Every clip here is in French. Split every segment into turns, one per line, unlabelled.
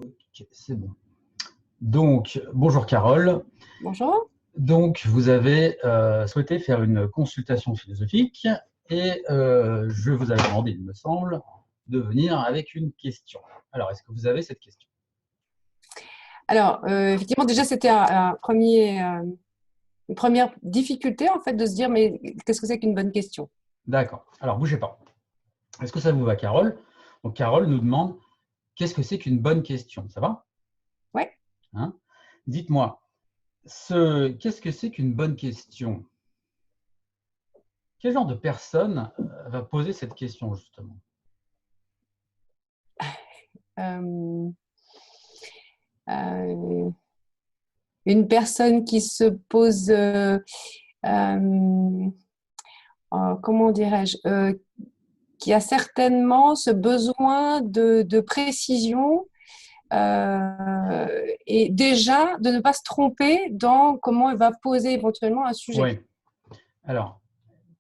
Ok, c'est bon. Donc, bonjour Carole.
Bonjour.
Donc, vous avez souhaité faire une consultation philosophique et je vous avais demandé, il me semble, de venir avec une question. Alors, est-ce que vous avez cette question?
Alors, effectivement, déjà, c'était une première difficulté, en fait, de se dire, mais qu'est-ce que c'est qu'une bonne question?
D'accord. Alors, bougez pas. Est-ce que ça vous va, Carole? Donc, Carole nous demande, qu'est-ce que c'est qu'une bonne question? Ça va?
Ouais.
Hein? Dites-moi, qu'est-ce que c'est qu'une bonne question? Quel genre de personne va poser cette question, justement?
Euh, euh, une personne qui se pose, euh, comment dirais-je, qui a certainement ce besoin de précision et déjà de ne pas se tromper dans comment elle va poser éventuellement un sujet.
Oui. Alors,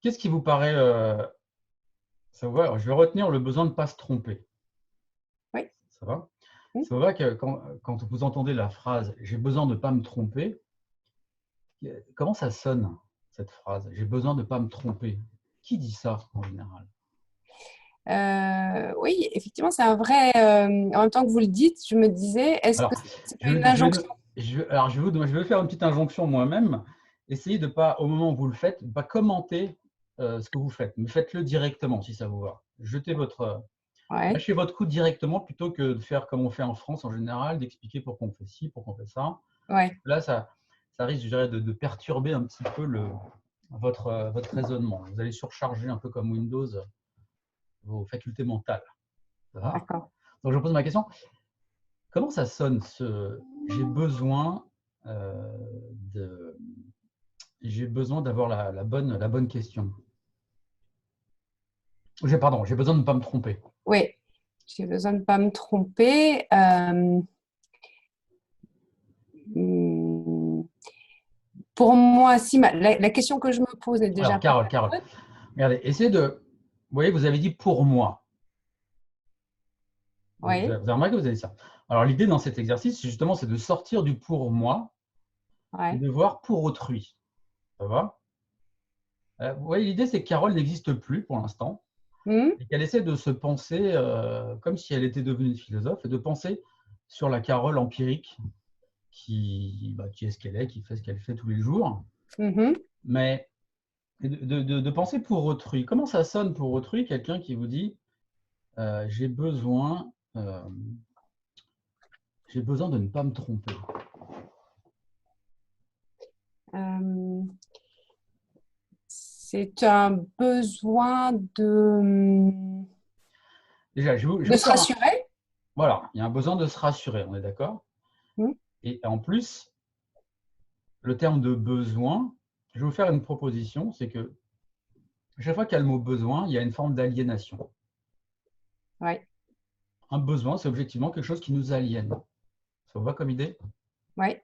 qu'est-ce qui vous paraît ça va? Alors, je vais retenir le besoin de ne pas se tromper.
Oui.
Ça va?
Hmm.
Ça va que quand vous entendez la phrase j'ai besoin de ne pas me tromper, comment ça sonne cette phrase? J'ai besoin de ne pas me tromper. Qui dit ça en général?
Oui, effectivement, c'est un vrai. En même temps que vous le dites, je me disais, est-ce que
Alors,
c'est pas
je,
une
vais- je,
injonction?
vais- alors je vais faire une petite injonction moi-même. Essayez de pas, au moment où vous le faites, de ne pas commenter ce que vous faites. Mais faites-le directement si ça vous va.
Ouais,
Lâchez votre coup directement plutôt que de faire comme on fait en France en général, d'expliquer pourquoi on fait ci, pourquoi on fait ça.
ouais,
Là, ça risque, je dirais, de perturber un petit peu votre raisonnement. Vous allez surcharger un peu comme Windows vos facultés mentales. Ça va?
d'accord.
Donc, je pose ma question. Comment ça sonne ce j'ai besoin euh, de j'ai besoin d'avoir la bonne question. Pardon, j'ai besoin de ne pas me tromper.
Oui, j'ai besoin de ne pas me tromper. Hmm, pour moi, si la question que je me pose est déjà
Alors,
pas
Carole,
bonne.
regardez, essayez de. Vous voyez, vous avez dit pour moi. Vous
Oui,
avez remarqué que vous avez dit ça. Alors, l'idée dans cet exercice, justement, c'est de sortir du pour moi et
ouais.
de voir pour autrui. Ça va? Vous voyez, l'idée, c'est que Carole n'existe plus pour l'instant
Hmm,
et qu'elle essaie de se penser comme si elle était devenue une philosophe et de penser sur la Carole empirique qui est ce qu'elle est, qui fait ce qu'elle fait tous les jours.
mhm.
Mais de penser pour autrui. Comment ça sonne pour autrui, quelqu'un qui vous dit j'ai besoin, j'ai besoin de ne pas me tromper.
Euh, c'est un besoin
Déjà, je vais
de
vous
se
faire un.
rassurer.
Voilà, il y a un besoin de se rassurer, on est d'accord?
Hmm,
Et en plus, le terme de besoin, je vais vous faire une proposition, c'est que chaque fois qu'il y a le mot besoin, il y a une forme d'aliénation.
ouais,
Un besoin, c'est objectivement quelque chose qui nous aliène. Ça vous va comme idée?
ouais.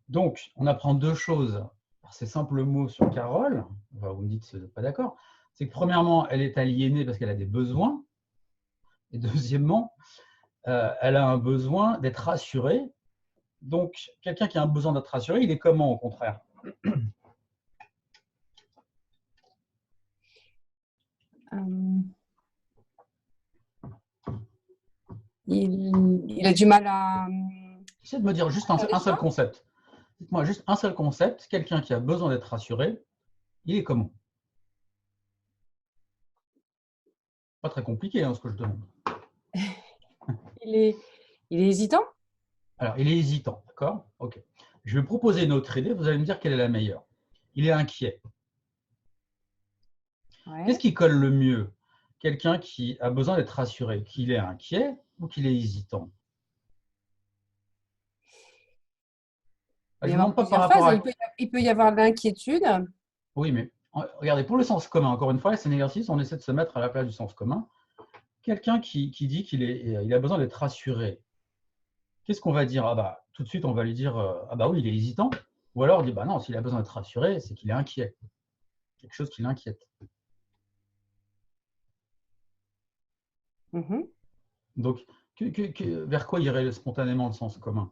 Donc, on apprend deux choses par ces simples mots sur Carole. Enfin, vous me dites si vous n'êtes pas d'accord. C'est que premièrement, elle est aliénée parce qu'elle a des besoins. Et deuxièmement, elle a un besoin d'être rassurée. Donc, quelqu'un qui a un besoin d'être rassuré, il est comment au contraire?
Euh, il a du mal à
Essayez de me dire juste
faire des
un seul
choix.
concept. Dites-moi juste un seul concept. Quelqu'un qui a besoin d'être rassuré, il est comment? Pas très compliqué ce que je demande.
Il est, il est hésitant.
Alors, il est hésitant, d'accord? Ok. Je vais proposer une autre idée, vous allez me dire quelle est la meilleure. Il est inquiet. Qu'est-ce
Ouais.
qui colle le mieux? Quelqu'un qui a besoin d'être rassuré, qu'il est inquiet ou qu'il est hésitant?
Il peut
Je
y
ne vous
avoir
demande pas par
plusieurs
rapport
phases.
à.
Il peut y avoir de l'inquiétude.
Oui, mais regardez, pour le sens commun, encore une fois, c'est un exercice, on essaie de se mettre à la place du sens commun. Quelqu'un qui dit il a besoin d'être rassuré, qu'est-ce qu'on va dire? Ah bah, tout de suite, on va lui dire ah bah oui, il est hésitant. Ou alors on dit bah non, s'il a besoin d'être rassuré, c'est qu'il est inquiet. Quelque chose qui l'inquiète.
Mhm.
Donc, Vers quoi irait spontanément le sens commun?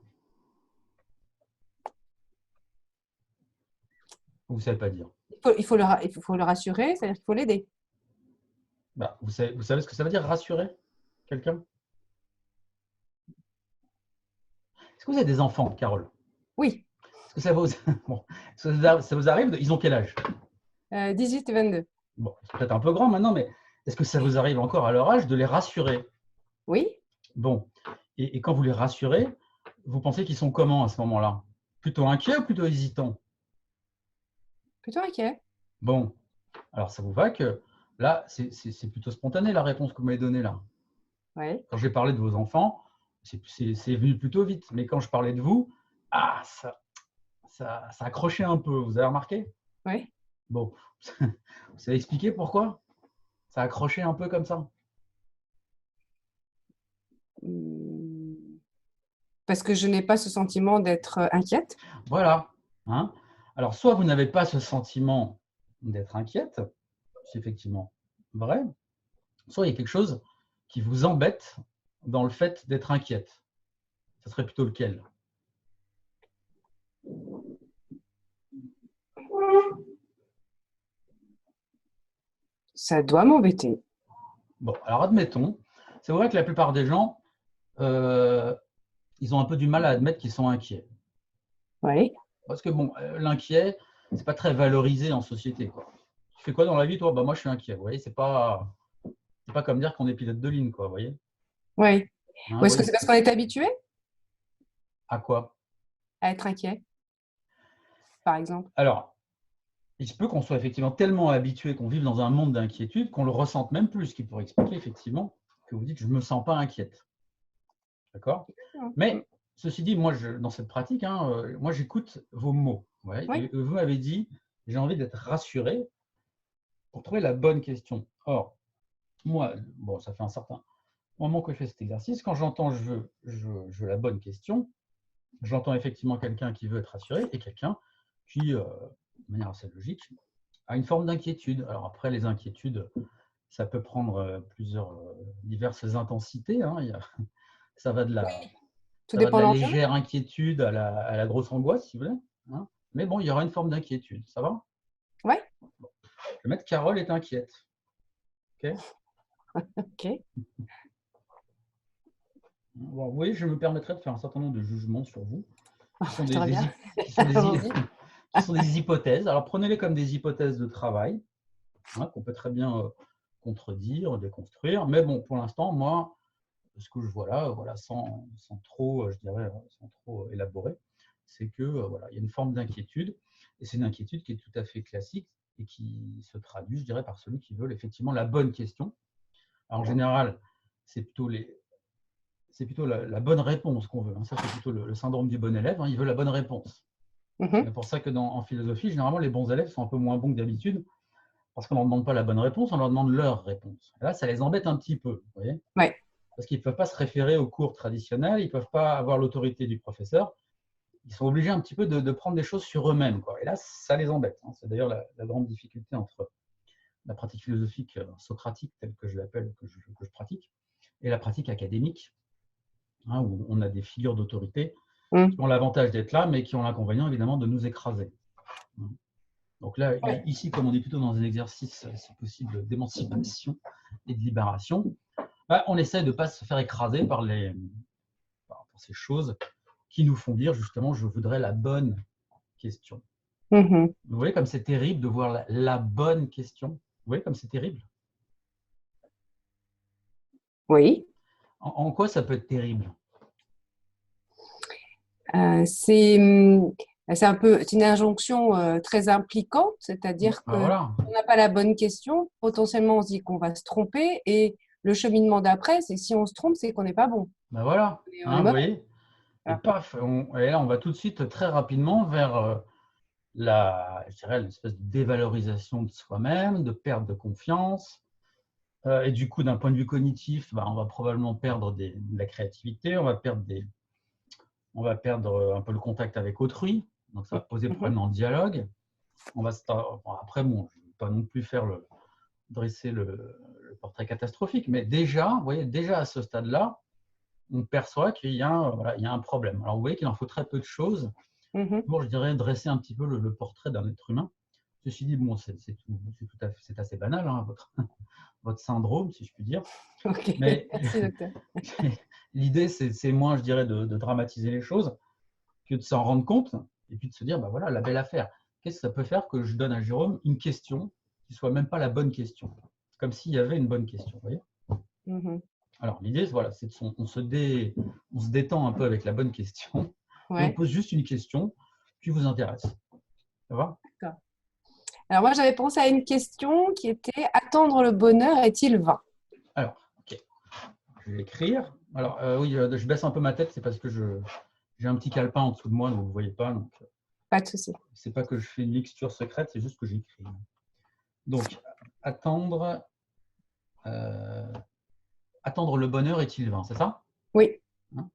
Vous ne savez pas dire.
Il faut le rassurer, c'est-à-dire qu'il faut l'aider.
Bah, vous savez ce que ça veut dire, rassurer quelqu'un? Est-ce que vous avez des enfants, Carole?
Oui,
Est-ce que ça vous, bon, ça vous arrive ils ont quel âge?
18 et 22.
Bon, c'est peut-être un peu grand maintenant, mais est-ce que ça vous arrive encore à leur âge de les rassurer?
Oui,
Bon, et quand vous les rassurez, vous pensez qu'ils sont comment à ce moment-là? Plutôt inquiets ou plutôt hésitants?
plutôt inquiet.
Bon, alors ça vous va que là, c'est plutôt spontané la réponse que vous m'avez donnée là.
Oui,
Quand j'ai parlé de vos enfants, c'est venu plutôt vite. Mais quand je parlais de vous, ah, ça accrochait un peu. Vous avez remarqué?
oui.
Bon, vous savez expliquer pourquoi ça accrochait un peu comme ça?
Hmm. Parce que je n'ai pas ce sentiment d'être inquiète.
Voilà. Hein? Alors, soit vous n'avez pas ce sentiment d'être inquiète, c'est effectivement vrai, soit il y a quelque chose qui vous embête dans le fait d'être inquiète. Ça serait plutôt lequel?
Ça doit m'embêter.
Bon, alors admettons, c'est vrai que la plupart des gens, euh, ils ont un peu du mal à admettre qu'ils sont inquiets.
Oui.
Parce que bon, l'inquiet, c'est pas très valorisé en société, quoi. Tu fais quoi dans la vie, toi? Bah, moi, je suis inquiet. Vous voyez, c'est pas comme dire qu'on est pilote de ligne, quoi. Vous voyez?
Oui.
Hein,
Ou
vous
est-ce que
voyez
c'est parce qu'on est habitué
à quoi?
à être inquiet, par exemple?
Alors, il se peut qu'on soit effectivement tellement habitué, qu'on vive dans un monde d'inquiétude, qu'on le ressente même plus, ce qui pourrait expliquer effectivement que vous dites je ne me sens pas inquiète. D'accord?
Mm.
Mais ceci dit, moi, dans cette pratique, hein, moi, j'écoute vos mots. Ouais,
Oui.
et vous m'avez dit j'ai envie d'être rassuré pour trouver la bonne question. Or, moi, bon, ça fait un certain moment que je fais cet exercice. Quand j'entends je veux la bonne question, j'entends effectivement quelqu'un qui veut être rassuré et quelqu'un qui, de manière assez logique, a une forme d'inquiétude. Alors après, les inquiétudes, ça peut prendre plusieurs diverses intensités. Hein. Ça va de la,
Tout
ça va de
dépend de
la
l'enjeu.
légère inquiétude à la grosse angoisse, si vous voulez. Hein. Mais bon, il y aura une forme d'inquiétude. Ça va?
Oui.
Je vais mettre Carole est inquiète. Ok.
OK.
Bon, vous voyez, je me permettrai de faire un certain nombre de jugements sur vous, qui sont
Je te reviens.
qui sont
Allons-y.
qui sont des hypothèses. Alors prenez-les comme des hypothèses de travail, hein, qu'on peut très bien contredire, déconstruire. Mais bon, pour l'instant, moi, ce que je vois là, voilà, sans trop, je dirais, sans trop élaborer, c'est que voilà, il y a une forme d'inquiétude, et c'est une inquiétude qui est tout à fait classique et qui se traduit, je dirais, par celui qui veut effectivement la bonne question. Alors, en général, c'est plutôt la bonne réponse qu'on veut. Hein. Ça, c'est plutôt le syndrome du bon élève. Hein. Il veut la bonne réponse. C'est
Mhm.
pour ça que en philosophie, généralement, les bons élèves sont un peu moins bons que d'habitude, parce qu'on ne leur demande pas la bonne réponse, on leur demande leur réponse. Et là, ça les embête un petit peu, vous voyez,
Ouais.
parce qu'ils ne peuvent pas se référer aux cours traditionnels, ils ne peuvent pas avoir l'autorité du professeur, ils sont obligés un petit peu de prendre des choses sur eux-mêmes. Quoi. Et là, ça les embête. Hein. C'est d'ailleurs la grande difficulté entre la pratique philosophique socratique, telle que je l'appelle, que je pratique, et la pratique académique, hein, où on a des figures d'autorité
Mm.
qui ont l'avantage d'être là, mais qui ont l'inconvénient évidemment de nous écraser. Donc là,
Ouais.
ici, comme on est plutôt dans un exercice, si possible, d'émancipation et de libération, bah, on essaie de ne pas se faire écraser par ces choses qui nous font dire justement je voudrais la bonne question.
Mhm.
Vous voyez comme c'est terrible de voir la bonne question. Vous voyez comme c'est terrible.
Oui.
En quoi ça peut être terrible?
C'est un peu, c'est une injonction très impliquante, c'est-à-dire
Ben
que
voilà.
on n'a pas la bonne question, potentiellement on se dit qu'on va se tromper et le cheminement d'après, c'est si on se trompe, c'est qu'on n'est pas bon.
Ben voilà.
On est
Vous
mauvais.
voyez. Et
Voilà.
paf, et là on va tout de suite très rapidement vers je dirais, l'espèce de dévalorisation de soi-même, de perte de confiance. Et du coup, d'un point de vue cognitif, ben, on va probablement perdre de la créativité, on va perdre un peu le contact avec autrui, donc ça va poser
Mhm.
problème en dialogue. On va après, bon, je ne vais pas non plus dresser le portrait catastrophique, mais déjà, vous voyez, déjà à ce stade-là, on perçoit qu'il y a, voilà, il y a un problème. Alors, vous voyez qu'il en faut très peu de choses pour, je dirais, dresser un petit peu le portrait d'un être humain. Ceci dit, bon, c'est assez banal, hein, votre syndrome, si je puis dire.
Ok,
Mais
merci docteur.
l'idée, c'est moins, je dirais, de dramatiser les choses que de s'en rendre compte et puis de se dire, bah voilà, la belle affaire. Qu'est-ce que ça peut faire que je donne à Jérôme une question qui soit même pas la bonne question? Comme s'il y avait une bonne question, vous voyez? Alors, l'idée, voilà, c'est on se détend un peu avec la bonne question et on
Ouais,
pose juste une question qui vous intéresse. Ça va?
d'accord. Alors moi, j'avais pensé à une question qui était: attendre le bonheur est-il vain?
Alors, ok, je vais écrire. Alors, oui, je baisse un peu ma tête, c'est parce que j'ai un petit calepin en dessous de moi, donc vous ne voyez pas. Donc,
Pas de souci.
c'est pas que je fais une mixture secrète, c'est juste que j'écris. Donc, attendre, euh, attendre le bonheur est-il vain, c'est ça?
Oui.
Hein.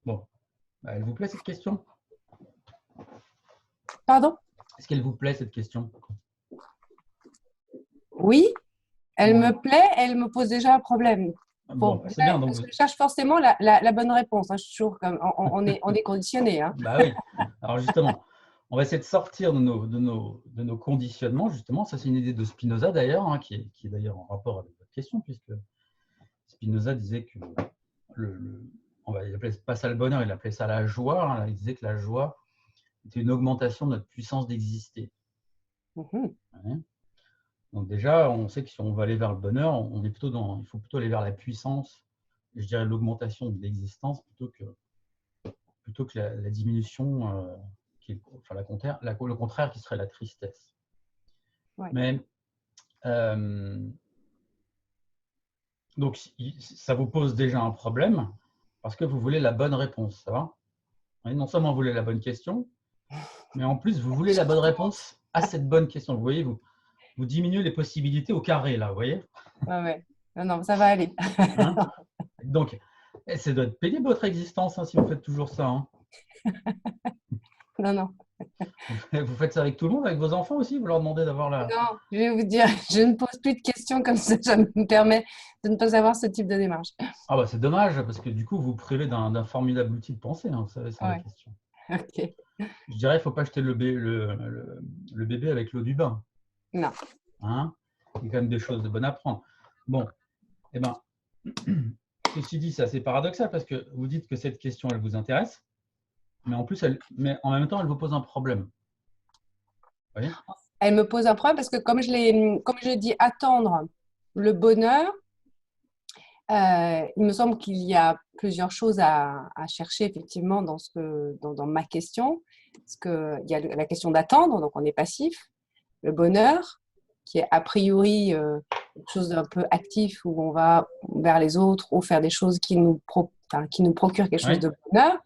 Bon, bah, elle vous plaît cette question?
Pardon?
Est-ce qu'elle vous plaît cette question?
Oui, elle
Ouais.
me plaît, elle me pose déjà un problème.
Bon, bah, c'est bien. Donc,
Parce que je cherche forcément la bonne réponse, hein. Je suis toujours comme, on est conditionné, hein.
bah oui. Alors justement, on va essayer de sortir de nos conditionnements, justement. Ça, c'est une idée de Spinoza d'ailleurs, hein, qui est d'ailleurs en rapport avec votre question, puisque Spinoza disait que il appelait pas ça le bonheur, il appelait ça la joie. Hein. Il disait que la joie était une augmentation de notre puissance d'exister.
Mhm.
Ouais. Donc déjà, on sait que si on va aller vers le bonheur, il faut plutôt aller vers la puissance, je dirais l'augmentation de l'existence plutôt que la diminution, enfin le contraire qui serait la tristesse.
Ouais.
Mais donc ça vous pose déjà un problème parce que vous voulez la bonne réponse, ça va? Et non seulement vous voulez la bonne question, mais en plus vous voulez la bonne réponse à cette bonne question. Vous voyez, vous diminuez les possibilités au carré là, vous voyez?
Ouais, ouais. Non, non, ça va aller.
Hein. Donc, ça doit être pénible votre existence hein, si vous faites toujours ça. Hein.
Non, non.
Vous faites ça avec tout le monde, avec vos enfants aussi? Vous leur demandez d'avoir la…
Non, je vais vous dire, je ne pose plus de questions comme ça me permet de ne pas avoir ce type de démarche.
Ah bah c'est dommage, parce que du coup, vous vous privez d'un formidable outil de pensée, hein, vous savez, sans la
Ouais,
question.
ok.
Je dirais, il ne faut pas jeter le bébé avec l'eau du bain.
Non.
Hein. Il y a quand même des choses de bonnes à prendre. Bon, eh ben, ceci dit, c'est assez paradoxal, parce que vous dites que cette question, elle vous intéresse, mais mais en même temps, elle vous pose un problème. Vous voyez?
Elle me pose un problème parce que comme je l'ai dit, attendre le bonheur, il me semble qu'il y a plusieurs choses à chercher effectivement dans ma question. Parce qu'il y a la question d'attendre, donc on est passif. Le bonheur, qui est a priori quelque chose d'un peu actif où on va vers les autres ou faire des choses qui nous procurent quelque chose
Oui.
de bonheur,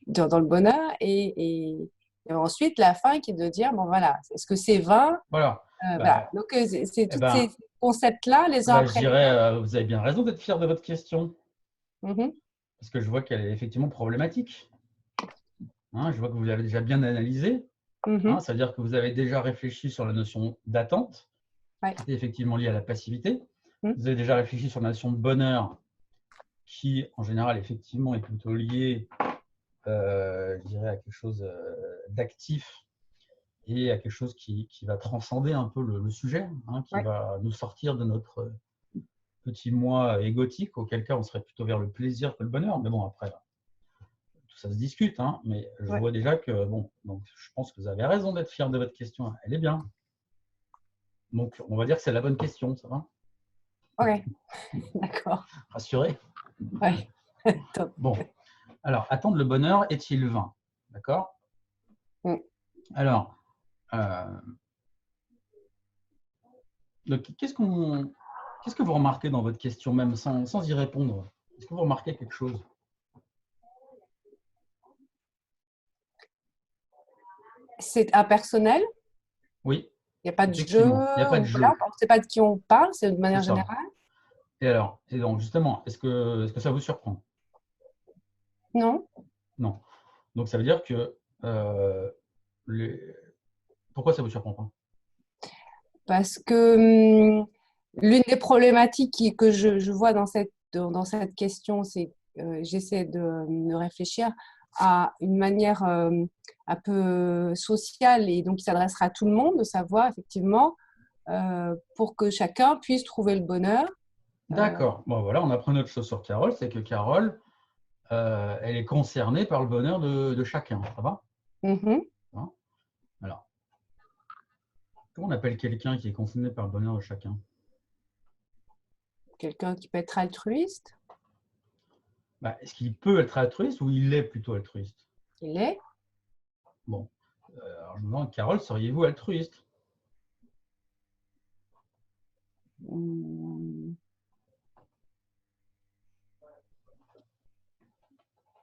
dans le bonheur. Et ensuite, la fin qui est de dire, bon voilà, est-ce que c'est vain?
Voilà.
Voilà.
Bah,
Donc, c'est
eh
tous ces
ben,
concepts-là, les uns
bah, je
après les
dirais,
autres.
vous avez bien raison d'être fier de votre question,
Mhm,
parce que je vois qu'elle est effectivement problématique. Hein, je vois que vous l'avez déjà bien analysé. Hein,
mhm,
ça veut dire que vous avez déjà réfléchi sur la notion d'attente,
ouais,
qui était effectivement liée à la passivité.
mhm,
Vous avez déjà réfléchi sur la notion de bonheur, qui en général effectivement est plutôt liée, je dirais, à quelque chose d'actif et à quelque chose qui va transcender un peu le sujet, hein, qui
ouais,
va nous sortir de notre petit moi égotique, auquel cas on serait plutôt vers le plaisir que le bonheur. Mais bon, après, tout ça se discute, hein, mais je
ouais.
vois déjà que, bon, donc je pense que vous avez raison d'être fier de votre question, elle est bien. Donc, on va dire que c'est la bonne question, ça va?
Ok, d'accord.
Rassuré?
Ouais, top.
Bon, alors, attendre le bonheur est-il vain? D'accord?
Mm.
Alors, euh, qu'est-ce que vous remarquez dans votre question, même sans y répondre? Est-ce que vous remarquez quelque chose?
C'est impersonnel,
Oui,
il n'y a pas de jeu,
effectivement, il n'y a pas de
ou voilà,
jeu,
on ne sait pas de qui on parle, c'est de
c'est
manière
ça.
générale.
Et alors, et donc justement, est-ce que ça vous surprend?
Non?
Non. Donc, ça veut dire que… euh, les- pourquoi ça vous surprend pas?
Parce que l'une des problématiques que je vois dans cette question, c'est j'essaie de réfléchir à une manière un peu sociale et donc qui s'adressera à tout le monde, de savoir effectivement pour que chacun puisse trouver le bonheur.
D'accord. Bon, voilà, on apprend une autre chose sur Carole, c'est que Carole, elle est concernée par le bonheur de chacun. Ça va?
Mhm.
Hein. Alors, comment on appelle quelqu'un qui est concerné par le bonheur de chacun?
Quelqu'un qui peut être altruiste,
Bah, est-ce qu'il peut être altruiste ou il est plutôt altruiste?
il est.
Bon, alors je me demande, Carole, seriez-vous altruiste?
Hmm,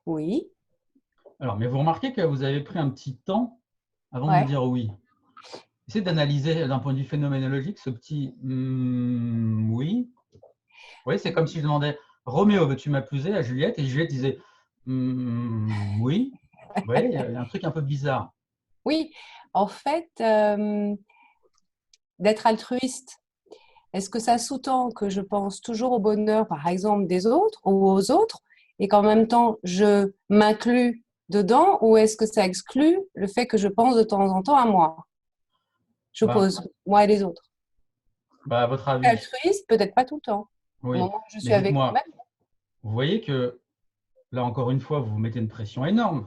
oui,
Alors, mais vous remarquez que vous avez pris un petit temps avant de me
ouais.
dire oui. Essayez d'analyser d'un point de vue phénoménologique ce petit oui. Vous voyez, c'est comme si je demandais Roméo, veux-tu m'épouser à Juliette et Juliette disait oui. Vous voyez, il y a un truc un peu bizarre.
Oui, en fait, d'être altruiste, est-ce que ça sous-tend que je pense toujours au bonheur, par exemple, des autres ou aux autres, et qu'en même temps, je m'inclus dedans, ou est-ce que ça exclut le fait que je pense de temps en temps à moi? Je
Bah,
pose moi et les autres.
à votre avis,
Altruiste, peut-être pas tout le temps. Au
oui.
moment où je
Mais
suis avec
dites-moi,
moi-même,
vous voyez que là encore une fois, vous vous mettez une pression énorme.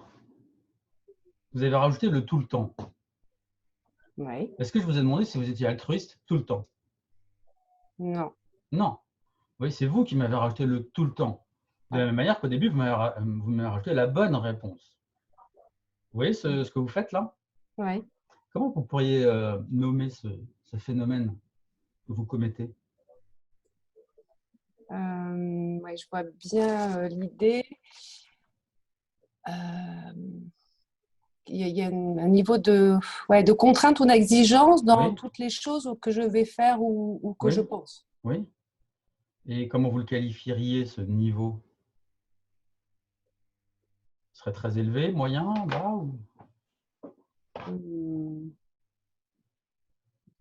Vous avez rajouté le tout le temps.
oui,
Est-ce que je vous ai demandé si vous étiez altruiste tout le temps?
non,
Non. Oui, c'est vous qui m'avez rajouté le tout le temps. De la
ouais,
même manière qu'au début, vous m'avez rajouté la bonne réponse. Vous voyez ce que vous faites là?
ouais.
Comment vous pourriez nommer ce phénomène que vous commettez?
Ouais, je vois bien l'idée. Euh, il y a un niveau ouais, de contrainte ou d'exigence dans
Oui,
toutes les choses que je vais faire ou que je
oui,
pense.
oui. Et comment vous le qualifieriez, ce niveau? Ce serait très élevé, moyen, bas ou...
Hum,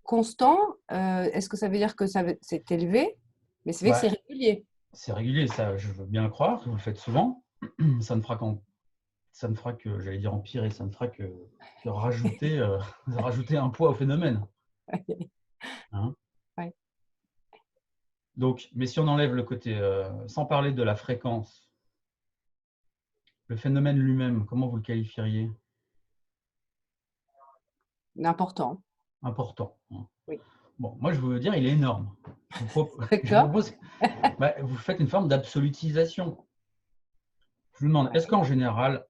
Constant, est-ce que ça veut dire que c'est élevé? Mais c'est vrai que c'est
Bah,
régulier.
c'est régulier, ça, je veux bien le croire, que vous le faites souvent. Ça ne fera ça ne fera que, j'allais dire empirer, ça ne fera que rajouter, rajouter un poids au phénomène. Hein.
Ouais.
Donc, mais si on enlève le côté, sans parler de la fréquence, le phénomène lui-même, comment vous le qualifieriez?
Important.
Important. Hein.
Oui.
Bon, moi, je veux dire, il est énorme. Je vous
D'accord.
propose, vous faites une forme d'absolutisation. Je vous demande, est-ce
Ouais.
qu'en général,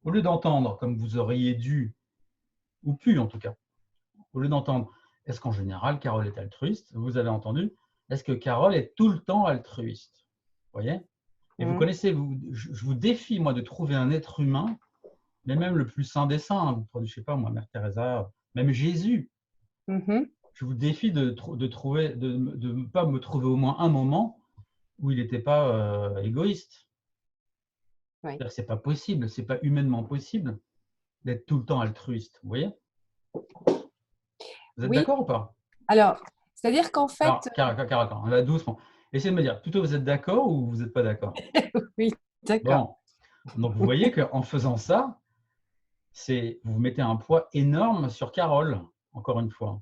au lieu d'entendre comme vous auriez dû, ou pu en tout cas, au lieu d'entendre, est-ce qu'en général, Carole est altruiste, vous avez entendu, est-ce que Carole est tout le temps altruiste? Vous voyez? Et vous
Hum,
connaissez, je vous défie, moi, de trouver un être humain, mais même le plus saint des saints, vous prenez, je ne sais pas, moi, Mère Teresa, même Jésus,
mhm.
je vous défie trouver, de ne pas me trouver au moins un moment où il n'était pas égoïste.
Ouais.
C'est-à-dire que c'est pas possible, c'est pas humainement possible d'être tout le temps altruiste. Vous voyez? Vous êtes
Oui.
d'accord ou pas?
Alors, c'est-à-dire qu'en fait,
Alors, Caracan, on va doucement. Essayez de me dire, plutôt vous êtes d'accord ou vous n'êtes pas d'accord?
oui, d'accord.
Bon, donc vous voyez qu'en faisant ça, vous vous mettez un poids énorme sur Carole, encore une fois.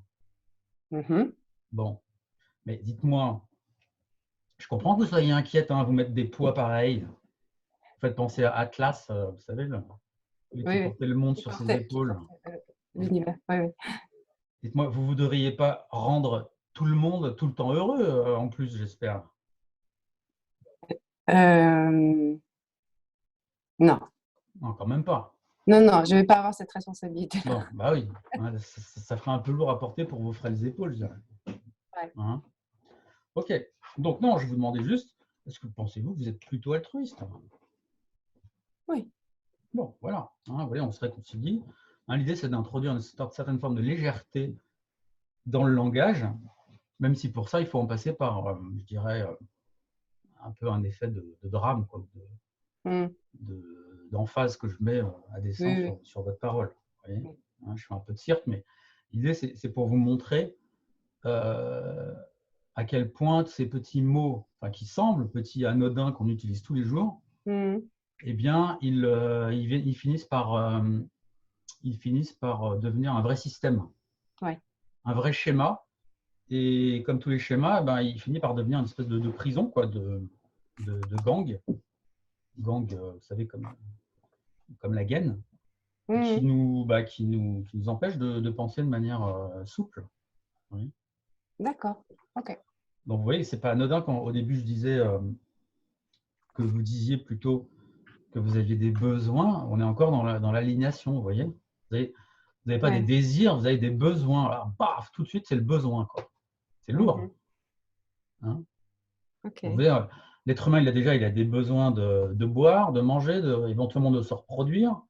Mhm.
Bon, mais dites-moi, je comprends que vous soyez inquiète, hein, vous mettre des poids pareils. Vous faites penser à Atlas, vous savez, celui qui
Oui, oui.
portait le monde
Qui
sur ses
portait
épaules.
l'univers. Oui, oui.
Dites-moi, vous ne voudriez pas rendre tout le monde tout le temps heureux, en plus, j'espère.
Euh, non,
Non, quand même pas.
non, non, je ne vais pas avoir cette responsabilité-là.
Bon, bah oui, hein, ça ferait un peu lourd à porter pour vos frêles épaules, je dirais.
Ouais.
Hein. Ok, donc non, je vous demandais juste, est-ce que pensez-vous que vous êtes plutôt altruiste?
Oui.
Bon, voilà, hein, vous voyez, on se réconcilie. Hein, l'idée, c'est d'introduire une certaine forme de légèreté dans le langage, même si pour ça, il faut en passer par, je dirais, un peu un effet de drame, quoi,
Mm.
d'emphase que je mets à
Oui,
dessein
oui,
sur votre parole. Vous voyez,
oui.
hein, je fais un peu de cirque, mais l'idée, c'est pour vous montrer à quel point ces petits mots, enfin, qui semblent petits, anodins, qu'on utilise tous les jours, eh bien, ils finissent par devenir un vrai système,
Ouais.
un vrai schéma. Et comme tous les schémas, ben, il finit par devenir une espèce de prison, quoi, de gang. Gang, vous savez, comme la gaine, qui nous empêche de penser de manière souple. Oui.
D'accord. OK.
Donc, vous voyez, ce n'est pas anodin quand au début je disais que vous disiez plutôt que vous aviez des besoins. On est encore dans l'alignation, vous voyez. Vous n'avez pas des désirs, vous avez des besoins. Alors, paf, tout de suite, c'est le besoin, quoi. C'est lourd. Hein.
OK.
Vous voyez, l'être humain, il a des besoins de boire, de manger, éventuellement de se reproduire.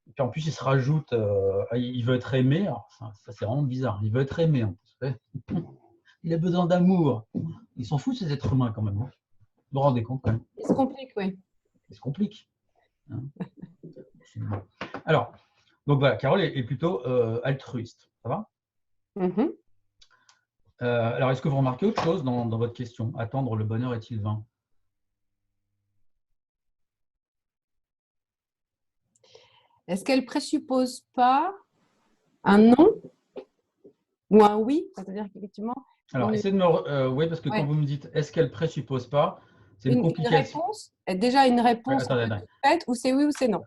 Et puis en plus, il se rajoute, il veut être aimé. Alors, ça c'est vraiment bizarre. Il veut être aimé, en plus. Il a besoin d'amour. Ils s'en foutent, ces êtres humains, quand même. Vous vous rendez compte, quand même.
Il se complique, oui.
Il se complique. Hein. Alors, donc voilà, Carole est plutôt altruiste. Ça va? Alors, est-ce que vous remarquez autre chose dans votre question? Attendre le bonheur est-il vain?
Est-ce qu'elle présuppose pas un non ou un oui? C'est-à-dire qu'effectivement,
Alors, essayez de me... oui, parce que quand vous me dites « est-ce qu'elle présuppose pas », c'est une complication.
Réponse, déjà une réponse
Attendez.
faite, ou c'est oui ou c'est non.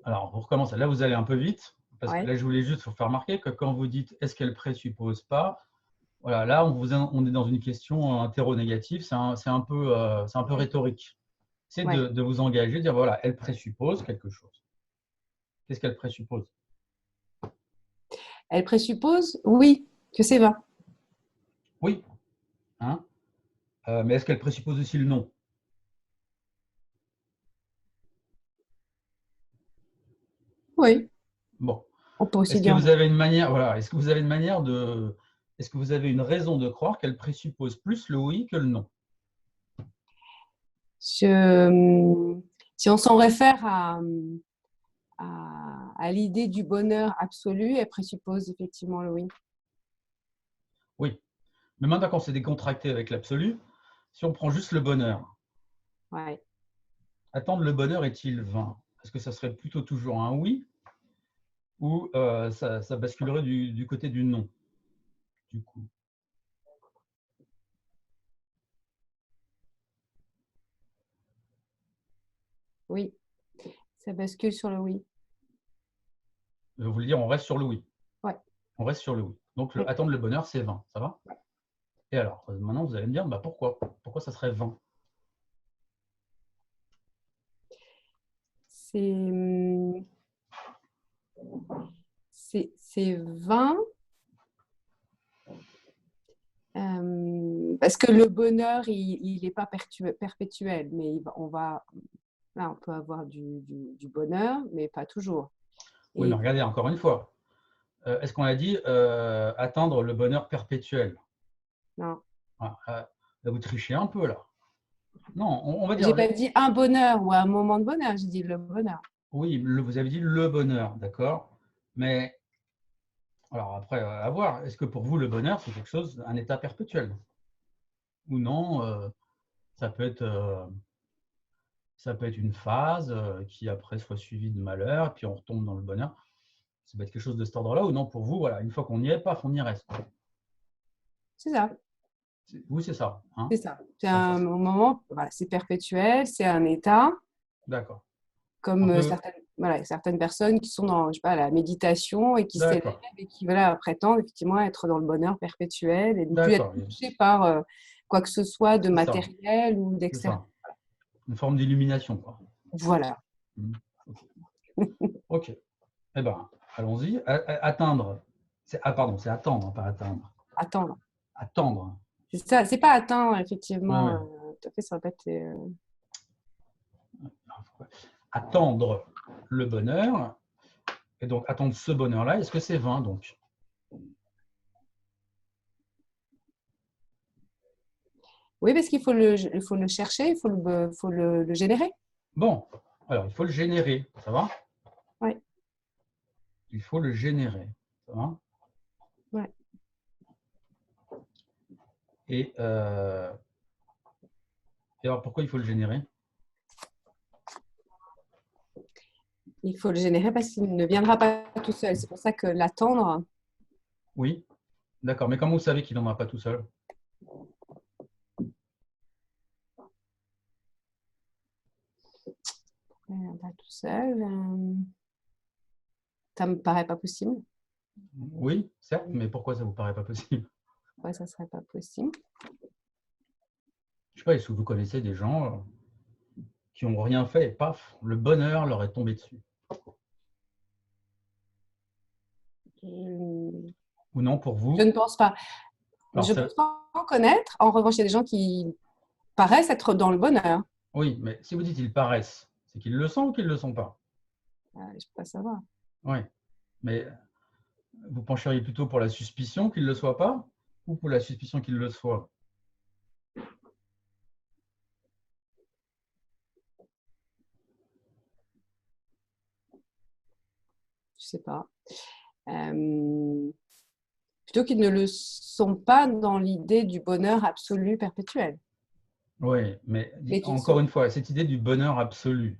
Alors, on recommence. Là, vous allez un peu vite, parce que
Ouais.
là, je voulais juste vous faire remarquer que quand vous dites « est-ce qu'elle présuppose pas », voilà, là, on est dans une question interro-négative, c'est un peu rhétorique. C'est de vous engager, de dire, voilà, elle présuppose quelque chose. Qu'est-ce qu'elle présuppose?
Elle présuppose, oui, que c'est vain.
Oui. Hein, mais est-ce qu'elle présuppose aussi le non?
Oui.
Bon.
On peut aussi
Est-ce que
dire
vous avez une manière, voilà, est-ce que vous avez une manière de, est-ce que vous avez une raison de croire qu'elle présuppose plus le oui que le non?
si on s'en réfère à l'idée du bonheur absolu, elle présuppose effectivement le oui.
Oui. Mais maintenant, quand c'est décontracté avec l'absolu, si on prend juste le bonheur,
Ouais.
attendre le bonheur est-il vain? Est-ce que ça serait plutôt toujours un oui ou ça basculerait du côté du non, du coup?
Oui, ça bascule sur le oui.
Je vais vous le dire, on reste sur le oui.
Ouais.
On reste sur le oui. Donc, attendre le bonheur, c'est vain. Ça va? Et alors, maintenant, vous allez me dire, bah, pourquoi? Pourquoi ça serait vain?
C'est vain parce que le bonheur, il n'est pas perpétuel, mais là, on peut avoir du bonheur, mais pas toujours.
Oui, mais regardez, encore une fois, est-ce qu'on a dit atteindre le bonheur perpétuel?
Non.
Voilà, là, vous trichez un peu, là. Non, on va
J'ai
dire...
pas dit un bonheur ou un moment de bonheur, j'ai dit le bonheur.
Oui, vous avez dit le bonheur, d'accord? Mais, alors après, à voir, est-ce que pour vous, le bonheur, c'est quelque chose, un état perpétuel? Ou non, ça peut être une phase qui après soit suivie de malheur, puis on retombe dans le bonheur. Ça peut être quelque chose de cet ordre-là, ou non, pour vous, voilà, une fois qu'on y est, paf, on y reste.
C'est ça.
Oui, c'est ça. Hein,
C'est ça. C'est un moment, voilà, c'est perpétuel, c'est un état.
D'accord.
Comme certaines personnes qui sont dans, je sais pas, la méditation et qui s'élèvent et qui prétendent effectivement être dans le bonheur perpétuel et ne plus être touchés par quoi que ce soit de matériel ou d'extérieur.
Une forme d'illumination, quoi.
Voilà.
Ok. Eh bien, allons-y. Atteindre. Pardon, c'est attendre, pas atteindre.
Attendre.
Attendre.
C'est ça, c'est pas atteindre, effectivement.
Ouais.
Tout à fait, ça va être.
Attendre le bonheur. Et donc, attendre ce bonheur-là, est-ce que c'est vain, donc?
Oui, parce qu'il faut le chercher, il faut le générer.
Bon, alors, il faut le générer, ça va?
Oui.
Il faut le générer, ça va?
Ouais.
Et, et alors, pourquoi il faut le générer?
Il faut le générer parce qu'il ne viendra pas tout seul. C'est pour ça que l'attendre,
Oui, d'accord. Mais comment vous savez qu'il n'en aura pas tout seul?
pas tout seul, ça me paraît pas possible.
Oui, certes, mais pourquoi ça vous paraît pas possible?
Ouais, ça serait pas possible.
Je sais pas, est-ce que vous connaissez des gens qui n'ont rien fait et paf, le bonheur leur est tombé dessus?
Je
Ou non, pour
je
vous?
ne pense pas.
Alors,
Je pense pas en connaître. En revanche, il y a des gens qui paraissent être dans le bonheur.
oui, mais si vous dites ils paraissent, c'est qu'ils le sont ou qu'ils ne le sont pas?
Je ne peux pas savoir.
Oui, mais vous pencheriez plutôt pour la suspicion qu'il ne le soit pas ou pour la suspicion qu'il le soit?
Je sais pas. Plutôt qu'ils ne le sont pas dans l'idée du bonheur absolu perpétuel.
Oui, mais
Mais qu'ils
encore
sont.
une fois, cette idée du bonheur absolu,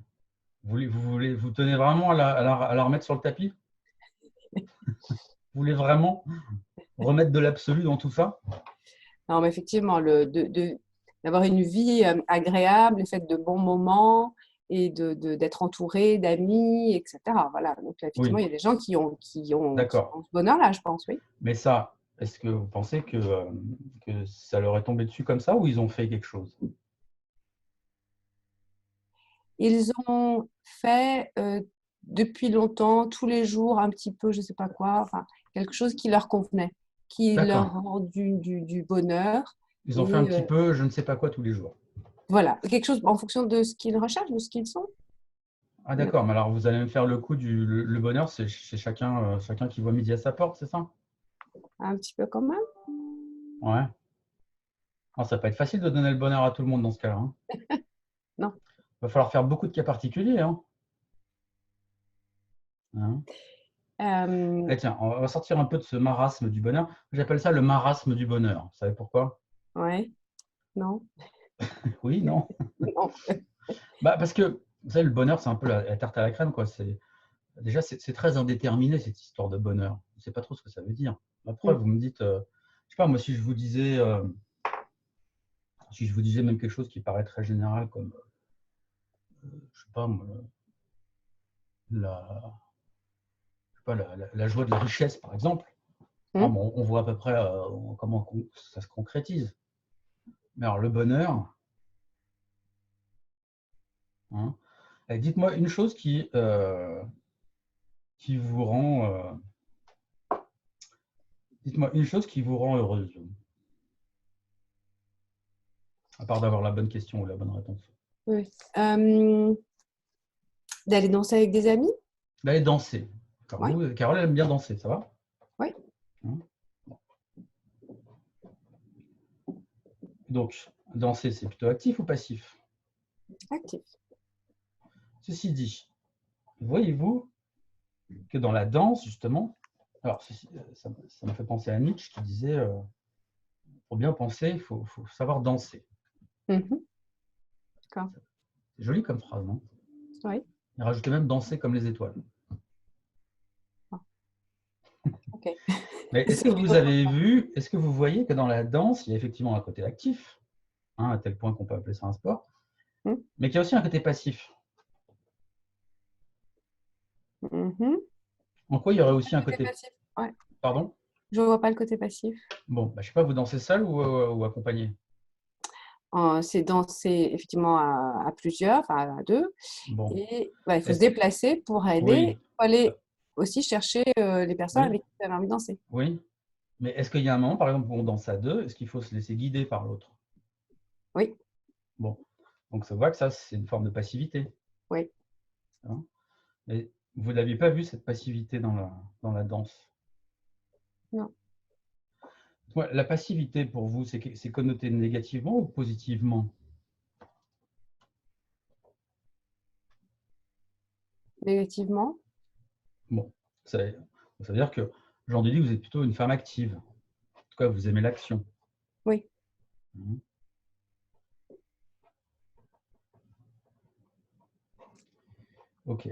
vous tenez vraiment à la remettre sur le tapis? Vous voulez vraiment remettre de l'absolu dans tout ça?
Non, mais effectivement, d'avoir une vie agréable, le fait de bons moments et d'être entouré d'amis, etc. Voilà. Donc, effectivement,
Oui,
il y a des gens
d'accord.
ce bonheur-là, je pense, oui.
Mais ça, est-ce que vous pensez que ça leur est tombé dessus comme ça ou ils ont fait quelque chose?
Ils ont fait depuis longtemps, tous les jours, un petit peu, je ne sais pas quoi, enfin, quelque chose qui leur convenait, qui
D'accord.
leur rend du bonheur.
Ils ont fait un
Et
petit peu je ne sais pas quoi tous les jours.
voilà, quelque chose en fonction de ce qu'ils recherchent, de ce qu'ils sont.
Ah d'accord, mais alors vous allez me faire le coup le bonheur, c'est chacun, chacun qui voit midi à sa porte, c'est ça?
Un petit peu quand même.
Ouais. Ah, ça va pas être facile de donner le bonheur à tout le monde dans ce cas-là, hein.
Non.
Va falloir faire beaucoup de cas particuliers, hein. Hein.
Euh,
Eh tiens, on va sortir un peu de ce marasme du bonheur. J'appelle ça le marasme du bonheur. Vous savez pourquoi?
ouais, non,
Oui, non?
non.
Bah, parce que, vous savez, le bonheur, c'est un peu la tarte à la crème, quoi. Déjà, c'est très indéterminé, cette histoire de bonheur. On ne sait pas trop ce que ça veut dire. La preuve, vous me dites, je sais pas, moi, si je vous disais même quelque chose qui paraît très général, comme, je sais pas, moi, la, je sais pas, la joie de la richesse, par exemple. Ah, bon, on voit à peu près comment ça se concrétise. Mais alors, le bonheur, hein, et dites-moi une chose qui vous rend, dites-moi une chose qui vous rend heureuse, à part d'avoir la bonne question ou la bonne réponse.
Oui. D'aller danser avec des amis?
D'aller danser. Alors
Oui,
vous, Carole, elle aime bien danser, ça va?
oui,
Hein. Donc, danser, c'est plutôt actif ou passif?
actif.
Ceci dit, voyez-vous que dans la danse, justement, alors ça m'a fait penser à Nietzsche qui disait pour bien penser, il faut savoir danser.
Mhm. D'accord.
C'est joli comme phrase, non?
Oui.
Il rajoutait même danser comme les étoiles.
Ah, ok.
Mais est-ce que vous avez vu, est-ce que vous voyez que dans la danse, il y a effectivement un côté actif, hein, à tel point qu'on peut appeler ça un sport, mais qu'il y a aussi un côté passif.
Mhm.
En quoi il y aurait aussi un
Côté
côté...
passif. Ouais.
Pardon?
Je vois pas le côté passif.
Bon, bah, je sais pas, vous dansez seul ou accompagné?
C'est danser effectivement à plusieurs, enfin à deux.
Bon,
Et bah, il faut se
est-ce...
déplacer pour
oui,
aider, pour aller aussi chercher les personnes
oui,
avec qui vous avez envie de danser.
oui. Mais est-ce qu'il y a un moment, par exemple, où on danse à deux, est-ce qu'il faut se laisser guider par l'autre?
Oui,
Bon, donc ça voit que ça, c'est une forme de passivité,
oui.
hein. Mais vous n'aviez pas vu cette passivité dans la danse?
Non.
Ouais, la passivité, pour vous, c'est connoté négativement ou positivement?
Négativement?
Bon, ça veut dire que, j'en déduis que vous êtes plutôt une femme active. En tout cas, vous aimez l'action.
Oui.
Mhm. Ok.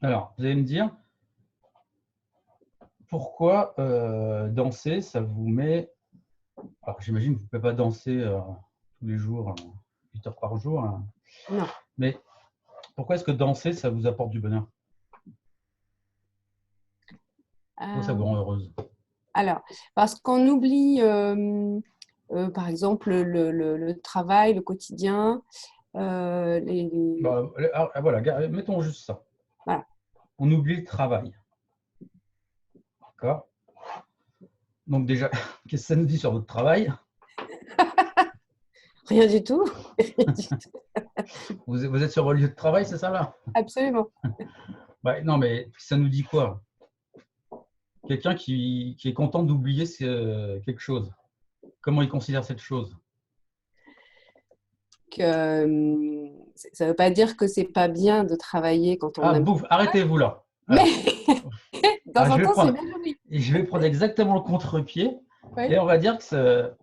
Alors, vous allez me dire, pourquoi danser, ça vous met… Alors, j'imagine que vous ne pouvez pas danser tous les jours, 8 heures par jour, hein.
Non.
Mais pourquoi est-ce que danser, ça vous apporte du bonheur? Pourquoi ça vous rend heureuse?
Alors, parce qu'on oublie, par exemple, le travail, le quotidien,
Bah, voilà, mettons juste ça.
voilà.
On oublie le travail. D'accord? Donc déjà, qu'est-ce que ça nous dit sur votre travail?
Rien du tout. Rien du tout.
Vous êtes sur votre lieu de travail, c'est ça là?
Absolument.
Ouais, non, mais ça nous dit quoi? Quelqu'un qui est content d'oublier quelque chose. Comment il considère cette chose?
Que, ça ne veut pas dire que c'est pas bien de travailler quand on
Ah,
aime.
bouf, arrêtez-vous là.
Mais
Alors,
de temps en temps, c'est bien joli.
je vais prendre exactement le contre-pied
Oui.
et on va dire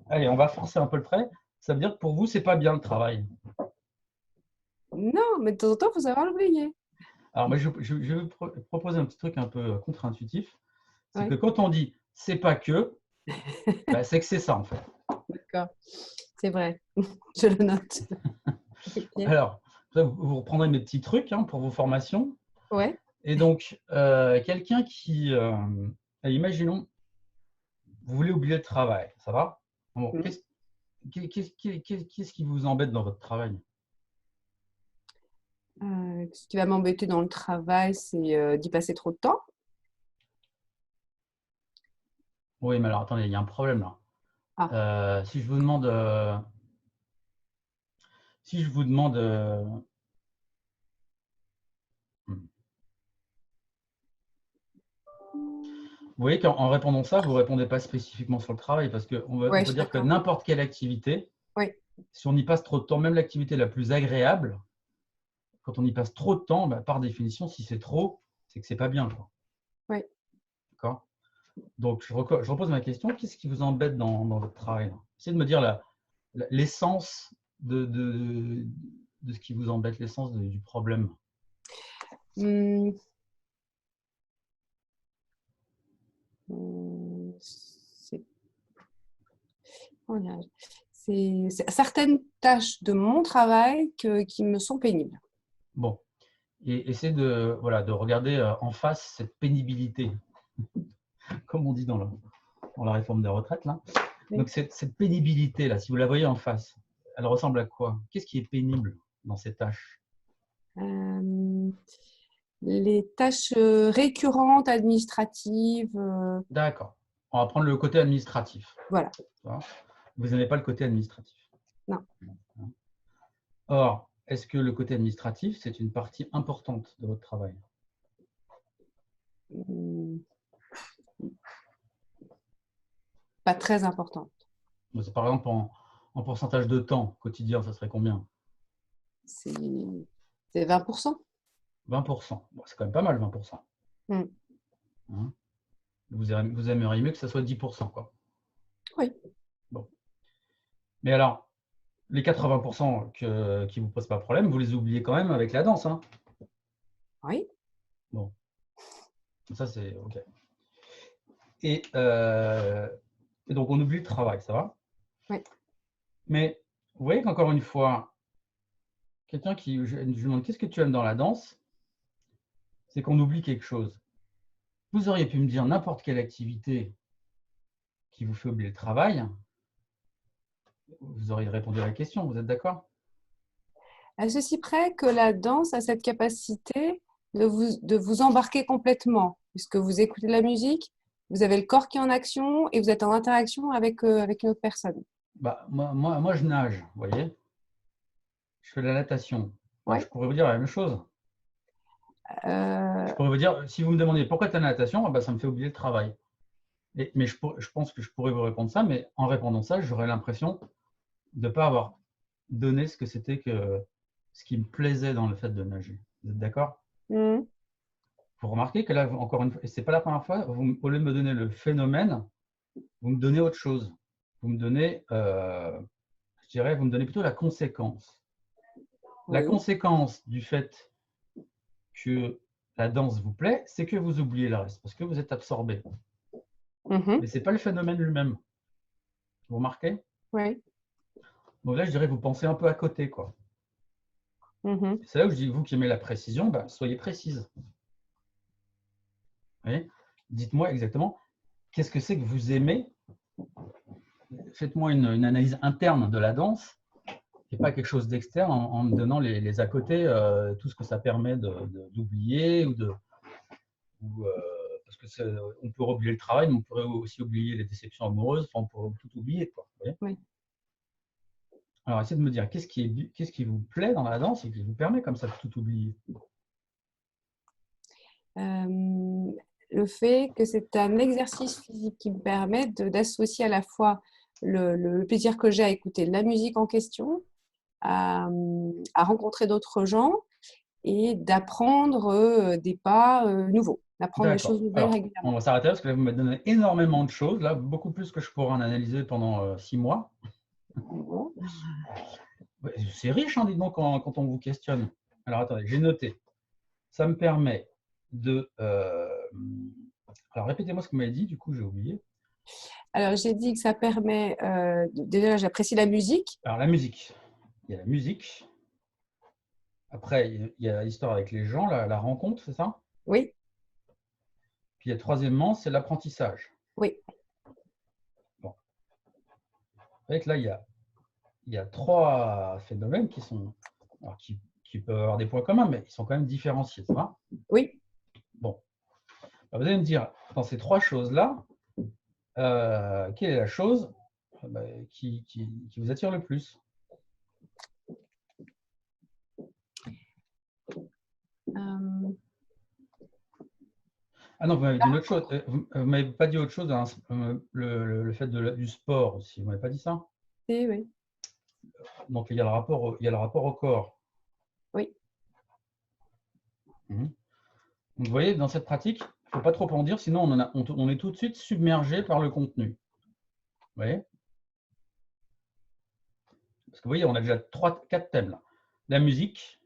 allez, on va forcer un peu le trait. Ça veut dire que pour vous, c'est pas bien le travail.
Non, mais de temps en temps, il faut savoir l'oublier.
Alors, moi, je vais vous proposer un petit truc un peu contre-intuitif. C'est que
Oui,
quand on dit c'est pas que, bah, c'est que c'est ça en fait.
d'accord. C'est vrai. Je le note. Ok.
Alors, vous reprendrez mes petits trucs pour vos formations.
Ouais.
Et donc, quelqu'un qui, imaginons, vous voulez oublier le travail, ça va? Bon,
Mm.
qu'est-ce qui vous embête dans votre travail?
Ce qui va m'embêter dans le travail, c'est d'y passer trop de temps.
Oui, mais alors attendez, il y a un problème là.
Ah,
Si je vous demande, si je vous demande, hmm. Vous voyez qu'en répondant ça, vous ne répondez pas spécifiquement sur le travail parce on
ouais, je
peut
suis
dire que
d'accord.
n'importe quelle activité,
Oui,
si on y passe trop de temps, même l'activité la plus agréable, quand on y passe trop de temps, bah, par définition, si c'est trop, c'est que c'est pas bien, quoi.
oui.
D'accord? Donc, je repose ma question. Qu'est-ce qui vous embête dans votre travail là? Essayez de me dire l'essence de ce qui vous embête, l'essence du problème.
Hum, c'est comment dirais-je, c'est certaines tâches de mon travail qui me sont pénibles.
Bon. Et essayez voilà, de regarder en face cette pénibilité, comme on dit dans la réforme des retraites, là.
Oui.
Donc, cette pénibilité-là, si vous la voyez en face, elle ressemble à quoi? Qu'est-ce qui est pénible dans ces tâches?
Euh, les tâches récurrentes, administratives,
D'accord. On va prendre le côté administratif.
voilà.
Vous n'aimez pas le côté administratif.
Non.
Or, est-ce que le côté administratif, c'est une partie importante de votre travail?
Hum, pas très importante.
Par exemple, en pourcentage de temps quotidien, ça serait combien?
C'est 20%.
20%. Bon, c'est quand même pas mal, 20%.
Hum.
Hein. Vous aimeriez mieux que ça soit 10%, quoi.
Oui.
Bon. Mais alors, les 80% qui ne vous posent pas de problème, vous les oubliez quand même avec la danse, hein.
Oui.
Bon, ça c'est OK. Et donc, on oublie le travail, ça va?
Oui.
Mais vous voyez qu'encore une fois, quelqu'un je lui demande qu'est-ce que tu aimes dans la danse, c'est qu'on oublie quelque chose. Vous auriez pu me dire n'importe quelle activité qui vous fait oublier le travail, vous auriez répondu à la question, vous êtes d'accord?
À ceci près que la danse a cette capacité de vous embarquer complètement, puisque vous écoutez de la musique, vous avez le corps qui est en action et vous êtes en interaction avec une autre personne.
Bah, moi, je nage, vous voyez? Je fais de la natation. Bah,
Oui.
je pourrais vous dire la même chose. Je
Euh,
pourrais vous dire, si vous me demandez pourquoi tu as la natation, ah bah, ça me fait oublier le travail. Mais je pense que je pourrais vous répondre ça, mais en répondant ça, j'aurais l'impression de ne pas avoir donné ce que c'était que ce qui me plaisait dans le fait de nager. Vous êtes d'accord?
hmm,
Vous remarquez que là, encore une fois, et ce n'est pas la première fois, au lieu de me donner le phénomène, vous me donnez autre chose. vous me donnez, je dirais, vous me donnez plutôt la conséquence. La
Oui.
conséquence du fait que la danse vous plaît, c'est que vous oubliez le reste, parce que vous êtes absorbé. Mais ce n'est pas le phénomène lui-même. Vous remarquez?
Oui.
Donc là, je dirais, vous pensez un peu à côté, quoi. C'est là où je dis, vous qui aimez la précision, bah, soyez précise. Dites-moi exactement, qu'est-ce que c'est que vous aimez? Faites-moi une analyse interne de la danse, et pas quelque chose d'externe en me donnant les à côté, tout ce que ça permet d'oublier parce que on peut oublier le travail, mais on pourrait aussi oublier les déceptions amoureuses, enfin, on pourrait tout oublier, quoi. Vous voyez?
Oui.
Alors, essayez de me dire, qu'est-ce qui vous plaît dans la danse et qui vous permet comme ça de tout oublier?
Le fait que c'est un exercice physique qui me permet d'associer à la fois le plaisir que j'ai à écouter la musique en question, à rencontrer d'autres gens et d'apprendre des pas nouveaux, d'apprendre des choses
D'accord.
nouvelles
Alors, on
régulièrement.
va s'arrêter là parce que là, vous m'avez donné énormément de choses, là, beaucoup plus que je pourrais en analyser pendant 6 mois.
Bon.
Ouais, c'est riche, hein, dites donc, quand on vous questionne. Alors, attendez, j'ai noté. Ça me permet de… alors, répétez-moi ce que vous m'avez dit, du coup, j'ai oublié.
Alors, j'ai dit que ça permet, déjà, j'apprécie la musique.
Alors, la musique. Il y a la musique. Après, il y a l'histoire avec les gens, la rencontre, c'est ça?
Oui,
Puis, il y a troisièmement, c'est l'apprentissage.
oui,
Bon. Avec là, il y a 3 phénomènes qui sont… alors, qui peuvent avoir des points communs, mais ils sont quand même différenciés, ça va?
oui.
Bon. Alors, vous allez me dire, dans ces 3 choses-là, quelle est la chose qui vous attire le plus?
Euh,
Ah non, vous m'avez dit une autre chose. Vous ne m'avez pas dit autre chose, hein, le fait du sport aussi. Vous ne m'avez pas dit ça?
oui, oui,
Donc, il y a le rapport au corps.
oui.
Mhm. Donc, vous voyez, dans cette pratique, il ne faut pas trop en dire, sinon on est tout de suite submergé par le contenu. Vous voyez? Parce que vous voyez, on a déjà 4 thèmes là. La musique,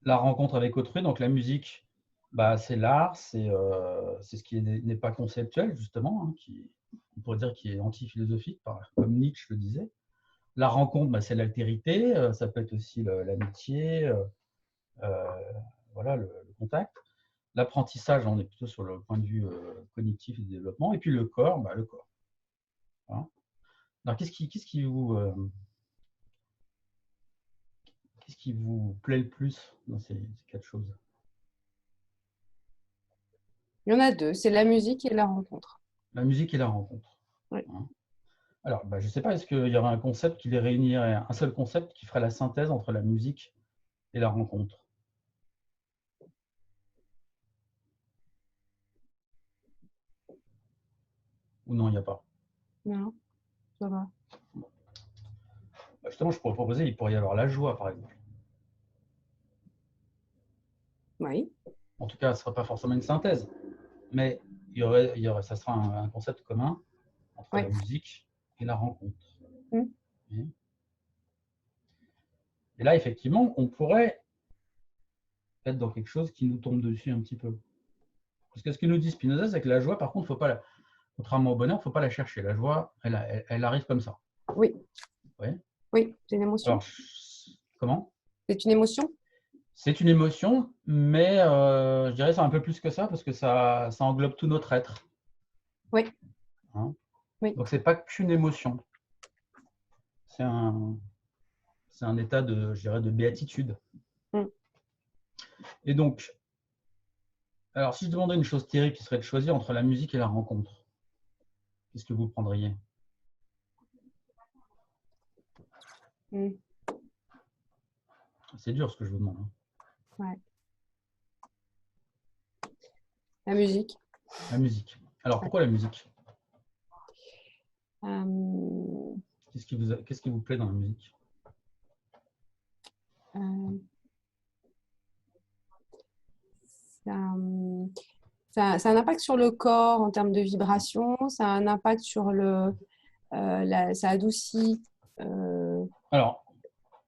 la rencontre avec autrui. Donc, la musique, bah, c'est l'art, c'est ce qui n'est pas conceptuel, justement, hein, on pourrait dire qui est anti-philosophique, comme Nietzsche le disait. La rencontre, bah, c'est l'altérité, ça peut être aussi l'amitié, voilà, le contact. L'apprentissage, on est plutôt sur le point de vue cognitif et de développement. Et puis le corps, bah, le corps. Voilà. Alors, qu'est-ce qui vous plaît le plus dans ces 4 choses?
Il y en a deux, c'est la musique et la rencontre.
La musique et la rencontre.
Oui.
Hein. Alors, bah, je ne sais pas, est-ce qu'il y aurait un concept qui les réunirait, un seul concept qui ferait la synthèse entre la musique et la rencontre? Ou non, il n'y a pas?
Non, ça va.
Bah, justement, je pourrais proposer, il pourrait y avoir la joie, par exemple.
Oui.
En tout cas, ce ne sera pas forcément une synthèse, mais ça sera un concept commun entre
Oui.
la musique et la rencontre. Et là, effectivement, on pourrait être dans quelque chose qui nous tombe dessus un petit peu. Parce que ce que nous dit Spinoza, c'est que la joie, par contre, faut pas contrairement au bonheur, il ne faut pas la chercher. La joie, elle arrive comme ça.
Oui.
Ouais.
Oui, c'est une émotion.
Alors, comment?
C'est une émotion?
C'est une émotion, mais je dirais que c'est un peu plus que ça, parce que ça englobe tout notre être.
Oui.
Hein.
Oui.
Donc, ce n'est pas qu'une émotion. C'est un état de, je dirais, de béatitude. Et donc, alors si je demandais une chose terrible qui serait de choisir entre la musique et la rencontre, qu'est-ce que vous prendriez? C'est dur ce que je vous demande. Hein.
Ouais. La musique.
La musique. Alors, pourquoi la musique? Qu'est-ce qui vous plaît dans la musique?
Ça a un impact sur le corps en termes de vibration, ça a un impact sur le ça adoucit.
Alors,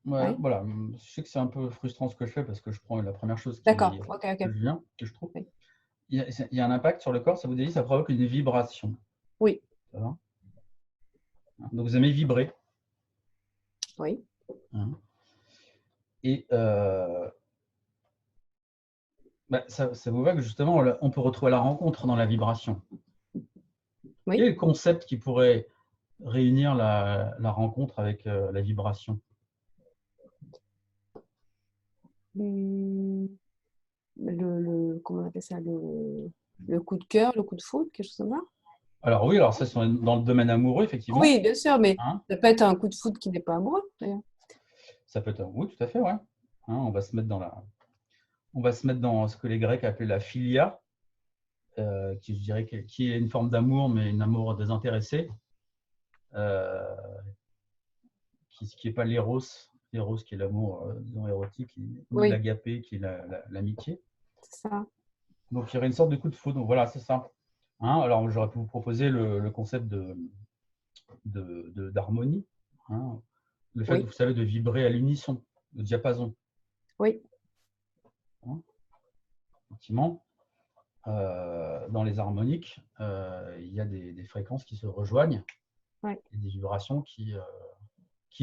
ouais,
Ouais.
voilà, je sais que c'est un peu frustrant ce que je fais parce que je prends la première chose
D'accord, ok, ok.
que je trouve.
Oui.
Il y a un impact sur le corps, ça vous dit, ça provoque une vibration.
Oui.
Ça va? Donc, vous aimez vibrer.
Oui.
Hein. Et ça vous va que justement, on peut retrouver la rencontre dans la vibration. Quel est
Oui.
le concept qui pourrait réunir la rencontre avec la vibration?
Hum, comment on appelle ça, le coup de cœur, le coup de foudre, quelque chose comme ça?
Alors oui, alors ça, c'est dans le domaine amoureux, effectivement.
Oui, bien sûr, mais
Hein.
ça peut être un coup de foudre qui n'est pas amoureux, d'ailleurs.
Ça peut être, oui, tout à fait, ouais. Hein, on va se mettre dans ce que les Grecs appelaient la philia, qui, je dirais, qui est une forme d'amour, mais un amour désintéressé, euh, qui n'est pas l'éros, qui est l'amour, disons, érotique, ou
Oui,
l'agapé, qui est l'amitié.
c'est ça.
Donc, il y aurait une sorte de coup de foudre. Donc, voilà, c'est ça. Hein, alors, j'aurais pu vous proposer le concept d'harmonie. Hein, le fait,
Oui,
vous savez, de vibrer à l'unisson, le diapason.
oui,
Hein, effectivement, dans les harmoniques, il y a des fréquences qui se rejoignent
oui,
et des vibrations qui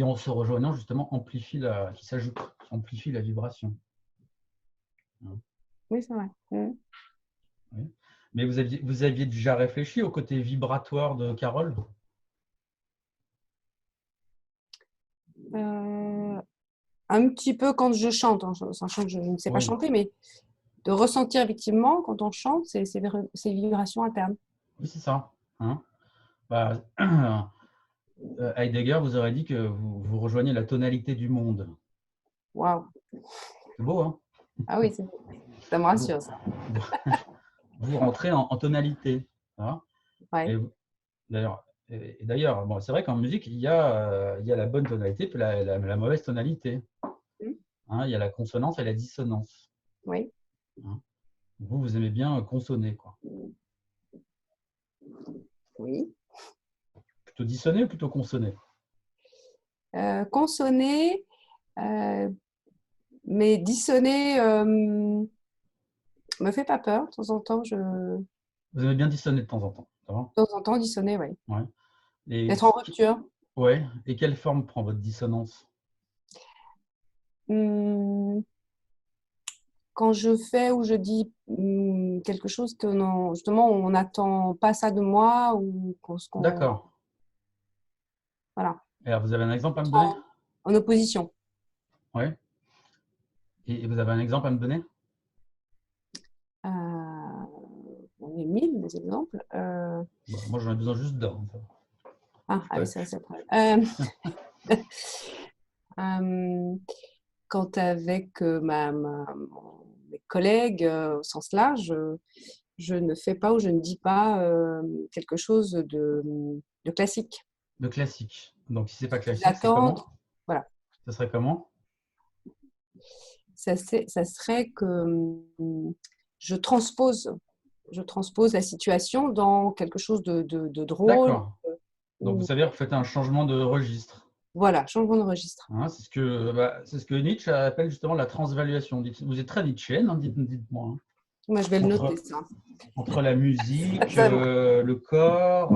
en se rejoignant, justement, qui s'ajoutent, qui amplifient la vibration. Hein,
oui, c'est vrai.
oui. Mais vous aviez déjà réfléchi au côté vibratoire de Carole?
Euh, un petit peu quand je chante, hein, sachant que je ne sais pas
Oui,
chanter, mais de ressentir effectivement quand on chante ces vibrations internes.
oui, c'est ça. Hein. Bah, Heidegger vous aurait dit que vous rejoignez la tonalité du monde.
Waouh!
C'est beau, hein?
Ah oui, ça me
Vous,
rassure, ça.
vous rentrez en tonalité. Hein.
Ouais.
Et d'ailleurs, bon, c'est vrai qu'en musique, il y a la bonne tonalité et la mauvaise tonalité.
Mm.
Hein. Il y a la consonance et la dissonance.
Oui,
Hein. Vous aimez bien consonner, quoi.
oui.
Plutôt dissonner ou plutôt consonner?
Consonner, euh, mais dissonner me fait pas peur. De temps en temps,
Vous aimez bien dissonner de temps en temps, ça va?
de temps en temps dissonner, oui.
Ouais. Et,
Être en rupture.
ouais. Et quelle forme prend votre dissonance?
Hum, quand je fais ou je dis quelque chose que justement on n'attend pas ça de moi ou
D'accord.
voilà,
Et alors, vous avez un exemple à me
être
donner?
en opposition.
Ouais. Et vous avez un exemple à me donner?
On est mille des exemples.
Bah, moi, j'en ai besoin juste d'un.
Ah oui,
Ouais.
c'est vrai. Euh, quand avec mes collègues au sens large, je ne fais pas ou je ne dis pas quelque chose de classique.
De classique. Donc, si c'est pas
Qu'ils
classique, c'est
attendent.
comment?
Voilà.
Ça serait comment?
Ça serait que je transpose, je transpose la situation dans quelque chose de drôle.
D'accord. Donc, vous
Ou,
savez, vous faites un changement de registre.
voilà, changement de registre.
Hein, c'est ce que Nietzsche appelle justement la transvaluation. Vous êtes très nietzschéenne, hein, dites-moi. Hein.
Moi, je vais le noter,
Entre,
ça.
entre la musique,
Ça,
le corps,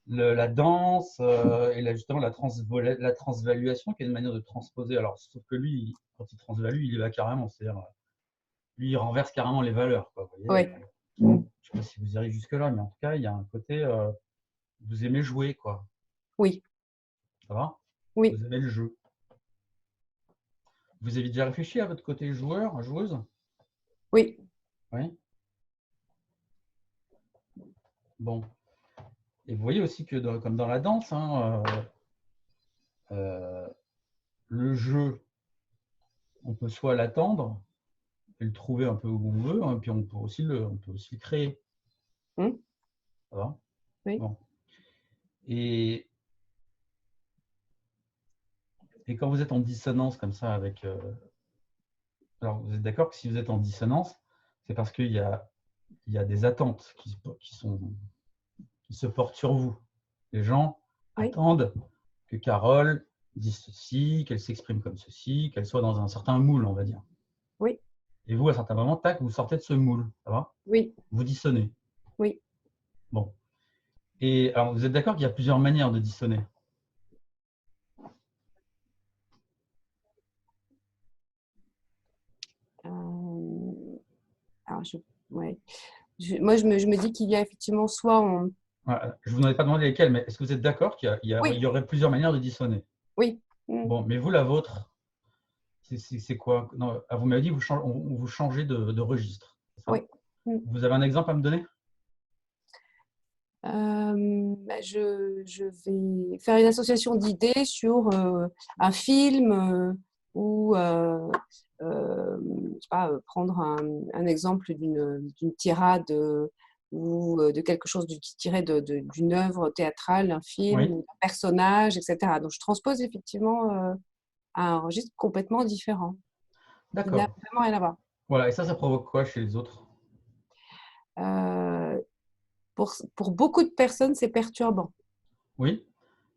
la danse et justement la transvaluation, qui est une manière de transposer. Alors, sauf que lui, quand il transvalue, il y va carrément. C'est-à-dire, lui, il renverse carrément les valeurs. Quoi, vous voyez.
oui.
Je ne sais pas si vous irez jusque-là, mais en tout cas, il y a un côté, vous aimez jouer, quoi.
Oui,
Ça va?
oui,
Vous aimez le jeu. Vous avez déjà réfléchi à votre côté joueur, joueuse?
oui.
Oui. Bon. Et vous voyez aussi que, comme dans la danse, hein, le jeu, on peut soit l'attendre et le trouver un peu où on veut, hein, puis on peut aussi le créer.
Hum,
Ça va?
oui.
Bon. Et, et quand vous êtes en dissonance comme ça avec. Alors, vous êtes d'accord que si vous êtes en dissonance, c'est parce il y a des attentes qui se portent sur vous. Les gens
Oui.
attendent que Carole dise ceci, qu'elle s'exprime comme ceci, qu'elle soit dans un certain moule, on va dire.
Oui.
Et vous, à certains moments, tac, vous sortez de ce moule, ça va?
Oui.
Vous dissonnez.
Oui.
Bon. Et alors, vous êtes d'accord qu'il y a plusieurs manières de dissonner?
Alors, ouais. Moi, je me dis qu'il y a effectivement soit on…
Voilà. Je ne vous en ai pas demandé lesquelles, mais est-ce que vous êtes d'accord qu'il
Oui.
y aurait plusieurs manières de dissonner?
Oui.
Bon, mais vous, la vôtre, c'est quoi? Non, vous m'avez dit que vous changez de registre. C'est ça?
Oui.
Vous avez un exemple à me donner?
Je vais faire une association d'idées sur un film ou je sais pas, prendre un exemple d'une tirade ou de quelque chose qui tirait d'une œuvre théâtrale, un film,
Oui,
ou un personnage, etc. Donc, je transpose effectivement à un registre complètement différent, qui n'a
d'accord.
vraiment rien à voir.
Voilà, et ça provoque quoi chez les autres?
Euh, pour beaucoup de personnes, c'est perturbant.
Oui,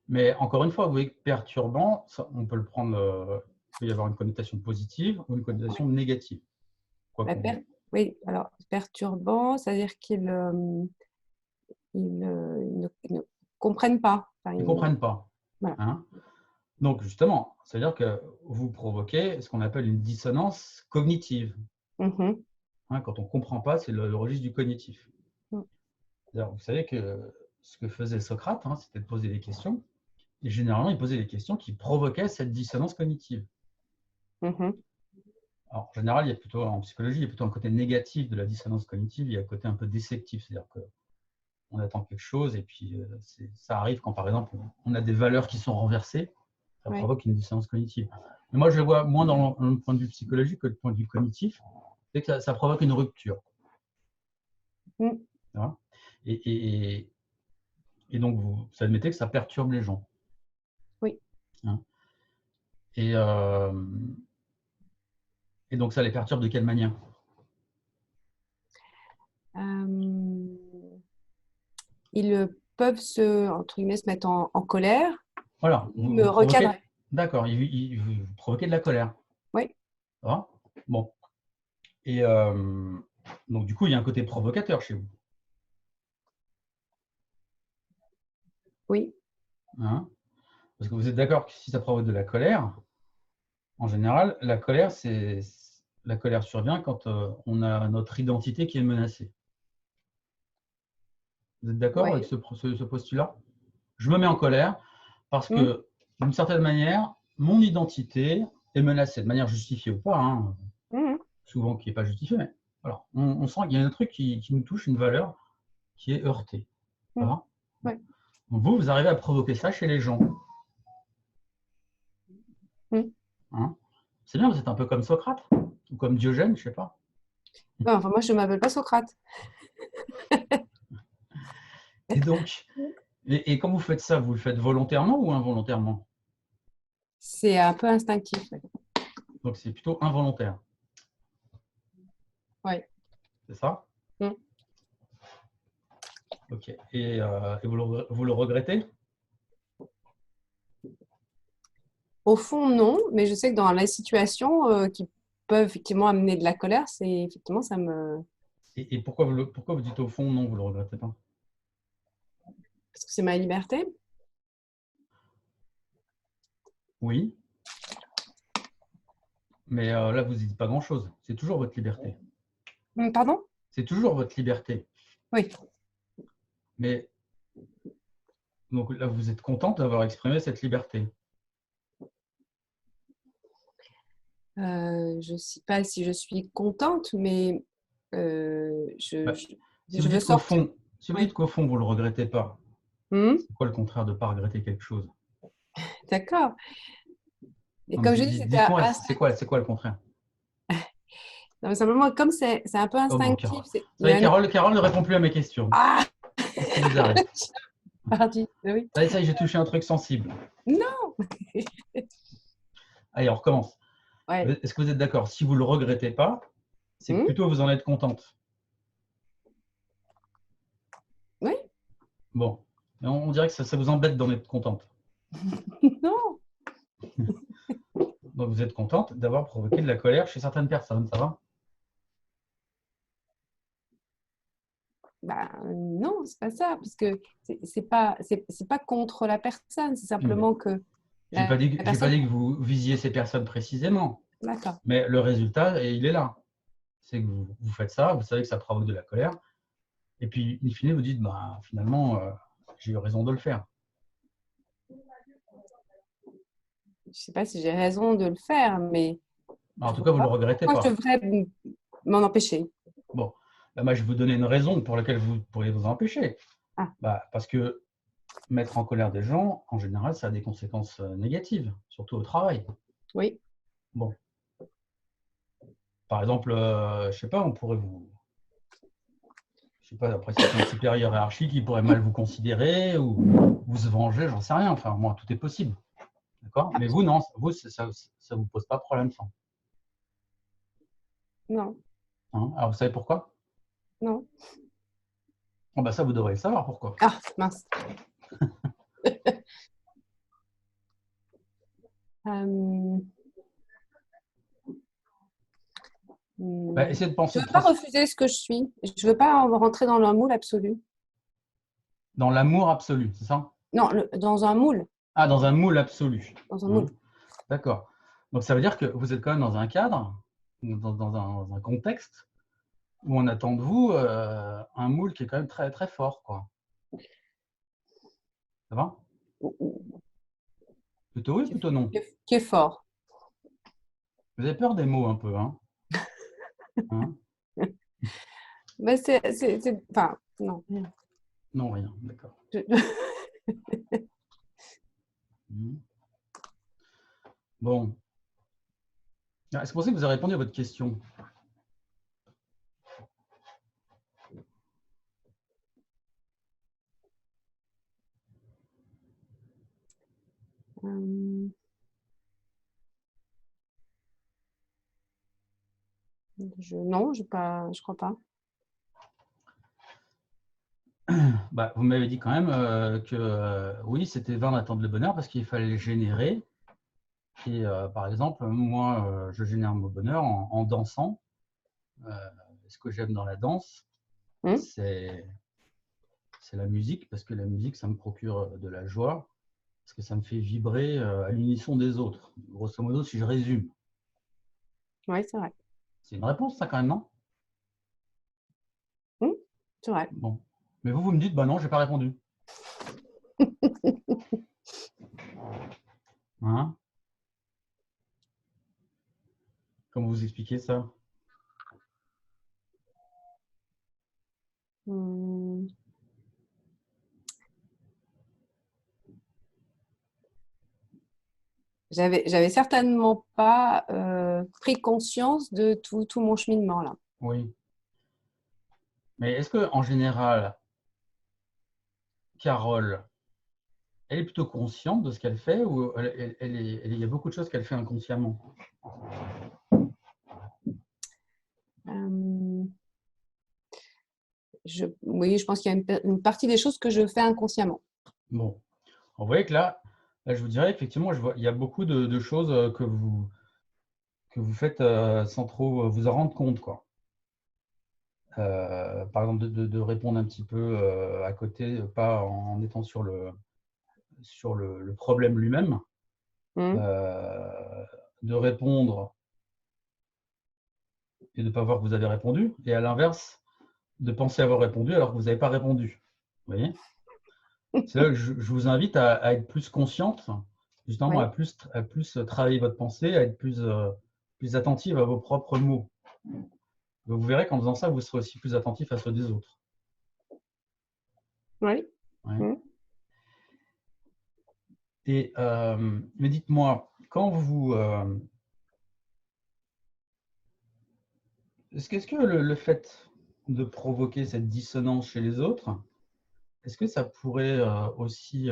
mais encore une fois, vous voyez que perturbant, on peut le prendre, il peut y avoir une connotation positive ou une connotation négative. Quoi
La
qu'on…
Oui, alors perturbant, c'est-à-dire qu'ils ils ne comprennent pas. Enfin,
Ils ne comprennent pas.
voilà.
Hein. Donc, justement, c'est-à-dire que vous provoquez ce qu'on appelle une dissonance cognitive.
Mhm.
Hein, quand on ne comprend pas, c'est le registre du cognitif.
Mm.
Vous savez que ce que faisait Socrate, hein, c'était de poser des questions. Et généralement, il posait des questions qui provoquaient cette dissonance cognitive.
Mhm.
Alors, en général, il y a plutôt, en psychologie, il y a plutôt un côté négatif de la dissonance cognitive, il y a un côté un peu déceptif, c'est-à-dire qu'on attend quelque chose et puis ça arrive quand, par exemple, on a des valeurs qui sont renversées, ça
Ouais.
provoque une dissonance cognitive. Mais moi, je le vois moins dans le point de vue psychologique que le point de vue cognitif, c'est que ça provoque une rupture.
Mm.
Voilà. Et, et donc, vous admettez que ça perturbe les gens.
Oui.
Hein. Et, euh, et donc, ça les perturbe de quelle manière?
Euh, Ils peuvent entre guillemets, se mettre en colère
Voilà,
et me
vous provoquez,
recadrer.
d'accord, vous provoquez de la colère.
Oui.
Ça va. Bon. Et donc, du coup, il y a un côté provocateur chez vous.
Oui.
Hein. Parce que vous êtes d'accord que si ça provoque de la colère, en général, la colère survient quand on a notre identité qui est menacée. Vous êtes d'accord avec
Oui.
ce postulat? Je me mets en colère parce
Mm.
que, d'une certaine manière, mon identité est menacée, de manière justifiée ou pas, hein,
Mm.
souvent qui n'est pas justifiée, mais voilà, on sent qu'il y a un truc qui nous touche, une valeur qui est heurtée. Ça
Mm.
va.
Ouais.
Donc vous arrivez à provoquer ça chez les gens.
Mm.
Hein. C'est bien, vous êtes un peu comme Socrate ou comme Diogène, je ne sais pas.
Non, enfin, moi, je ne m'appelle pas Socrate.
Et donc, et quand vous faites ça, vous le faites volontairement ou involontairement?
C'est un peu instinctif.
Donc c'est plutôt involontaire,
Oui.
c'est ça?
Mm.
Ok. Et vous le regrettez?
Au fond, non, mais je sais que dans les situations qui peuvent effectivement amener de la colère, c'est effectivement ça me…
Et pourquoi vous dites au fond non, vous ne le regrettez pas?
Parce que c'est ma liberté.
Oui, mais là, vous ne dites pas grand-chose. C'est toujours votre liberté.
Pardon?
C'est toujours votre liberté.
Oui.
Mais donc là, vous êtes contente d'avoir exprimé cette liberté.
Je ne sais pas si je suis contente, mais
Bah, si vous
je veux
dites qu'au
sortir.
fond, si vous
Oui.
dites qu'au fond, vous ne le regrettez pas, c'est quoi le contraire de ne pas regretter quelque chose?
D'accord. Et
Non, mais
comme je dis, c'était
dites-moi,
instinctif.
c'est quoi le contraire?
Non, mais simplement, comme c'est un peu
Oh non,
instinctif.
Carole. Vous savez,
Non.
Carole ne répond plus à mes questions.
Ah!
Qu'est-ce qui vous arrive?
Pardi. Oui.
Ça y est, j'ai touché un truc sensible.
Non!
Allez, on recommence.
Ouais.
Est-ce que vous êtes d'accord? Si vous ne le regrettez pas, c'est que
Hmm.
plutôt vous en êtes contente.
Oui.
Bon, Et on dirait que ça vous embête d'en être contente.
Non.
Donc, vous êtes contente d'avoir provoqué de la colère chez certaines personnes, ça va?
Bah, non, c'est pas ça, parce que c'est pas contre la personne, c'est
Mais
simplement que
j'ai pas dit,
la
j'ai pas
personne.
dit que vous visiez ces personnes précisément,
D'accord.
mais le résultat, il est là. C'est que vous faites ça, vous savez que ça provoque de la colère, et puis, in fine, vous dites, bah, finalement, j'ai eu raison de le faire.
Je sais pas si j'ai raison de le faire, mais
En
je
tout
vois
cas, vous ne
pas
le regrettez
pourquoi je
pas.
devrais m'en empêcher.
Bon, là, moi, je vais vous donner une raison pour laquelle vous pourriez vous empêcher.
Ah,
Bah, parce que mettre en colère des gens, en général, ça a des conséquences négatives, surtout au travail.
oui.
Bon, par exemple, je sais pas, on pourrait vous, je sais pas, après c'est un supérieur hiérarchique qui pourrait mal vous considérer ou vous se venger, j'en sais rien. Enfin, moi, tout est possible, d'accord? Mais vous, non, vous, ça vous pose pas de problème, ça.
Non,
Hein. Alors, vous savez pourquoi?
non.
Oh, bah, ça, vous devriez le savoir pourquoi.
Ah, mince. Euh,
Bah,
hmm,
essayez de
je
penser
veux pas refuser ce que je suis. Je veux pas rentrer dans le moule absolu.
dans l'amour absolu, c'est ça?
Non, dans un moule.
Ah, dans un moule absolu.
Dans un
Hein.
moule.
D'accord. Donc, ça veut dire que vous êtes quand même dans un cadre, dans un contexte où on attend de vous un moule qui est quand même très, très fort, quoi. Ça va? Plutôt oui, plutôt non.
Qui est fort.
Vous avez peur des mots un peu, hein? Hein?
Mais enfin, non.
Non, rien, d'accord.
Je-
Mhm. Bon. Est-ce que vous pensez que vous avez répondu à votre question?
Euh, non, je crois pas.
Bah, vous m'avez dit quand même que oui, c'était vain d'attendre le bonheur parce qu'il fallait le générer. Et par exemple, moi, je génère mon bonheur en dansant. Ce que j'aime dans la danse,
Hmm.
c'est la musique, parce que la musique, ça me procure de la joie, parce que ça me fait vibrer à l'unisson des autres. Grosso modo, si je résume.
Oui, c'est vrai.
C'est une réponse, ça, quand même, non?
Hmm, c'est vrai.
Bon. Mais vous me dites, bah non, j'ai pas répondu. Hein? Comment vous expliquez ça?
Hmm. J'avais certainement pas pris conscience de tout mon cheminement là.
Oui. Mais est-ce que en général, Carole, elle est plutôt consciente de ce qu'elle fait ou il y a beaucoup de choses qu'elle fait inconsciemment?
Euh, oui, je pense qu'il y a une partie des choses que je fais inconsciemment.
Bon. Vous voyez que là, je vous dirais, effectivement, il y a beaucoup de choses que vous faites sans trop vous en rendre compte, quoi. Par exemple, de répondre un petit peu à côté, pas en étant sur le problème lui-même,
Hmm.
de répondre et de ne pas voir que vous avez répondu, et à l'inverse, de penser avoir répondu alors que vous n'avez pas répondu. Vous voyez? C'est là que je vous invite à être plus consciente, justement
Oui,
à plus travailler votre pensée, à être plus attentive à vos propres mots. Vous verrez qu'en faisant ça, vous serez aussi plus attentif à ceux des autres.
oui.
Ouais.
Hmm.
Et, mais dites-moi, quand vous... est-ce que le fait de provoquer cette dissonance chez les autres, est-ce que ça pourrait aussi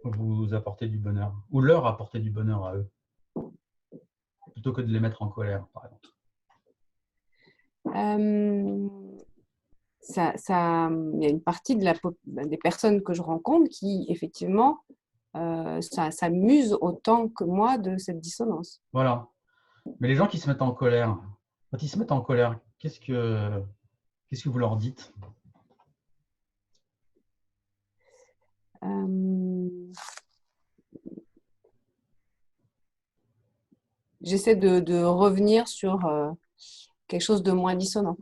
vous apporter du bonheur ou leur apporter du bonheur à eux, plutôt que de les mettre en colère, par exemple?
Euh, il y a une partie des personnes que je rencontre qui, effectivement, ça muse autant que moi de cette dissonance.
Voilà. Mais les gens qui se mettent en colère, quand ils se mettent en colère, qu'est-ce que vous leur dites?
Euh, J'essaie de revenir sur quelque chose de moins dissonant.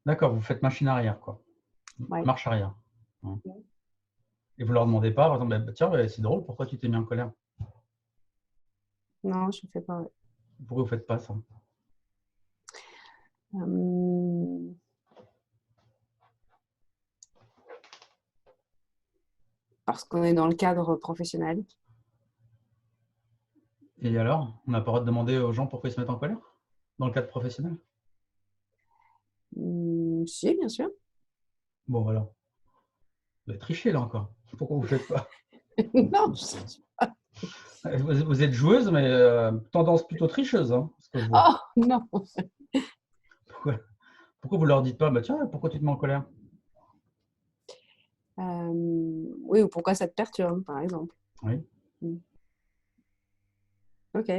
D'accord, vous faites machine arrière, quoi.
Ouais.
Marche arrière. Hein. Et vous leur demandez pas, par exemple, bah, tiens, bah, c'est drôle, pourquoi tu t'es mis en colère?
Non, je ne fais pas.
Pourquoi vous faites pas ça?
Euh, Parce qu'on est dans le cadre professionnel.
Et alors, on n'a pas le droit de demander aux gens pourquoi ils se mettent en colère dans le cadre professionnel?
Si, bien sûr.
Bon, voilà. Vous avez triché là encore. Pourquoi vous ne faites pas?
Non.
Vous êtes joueuse, mais tendance plutôt tricheuse, hein, ce que je vois.
Oh, non.
Pourquoi vous leur dites pas, bah, tiens, pourquoi tu te mets en colère?
Oui, ou pourquoi ça te perturbe, par exemple.
Oui.
Mm. Ok.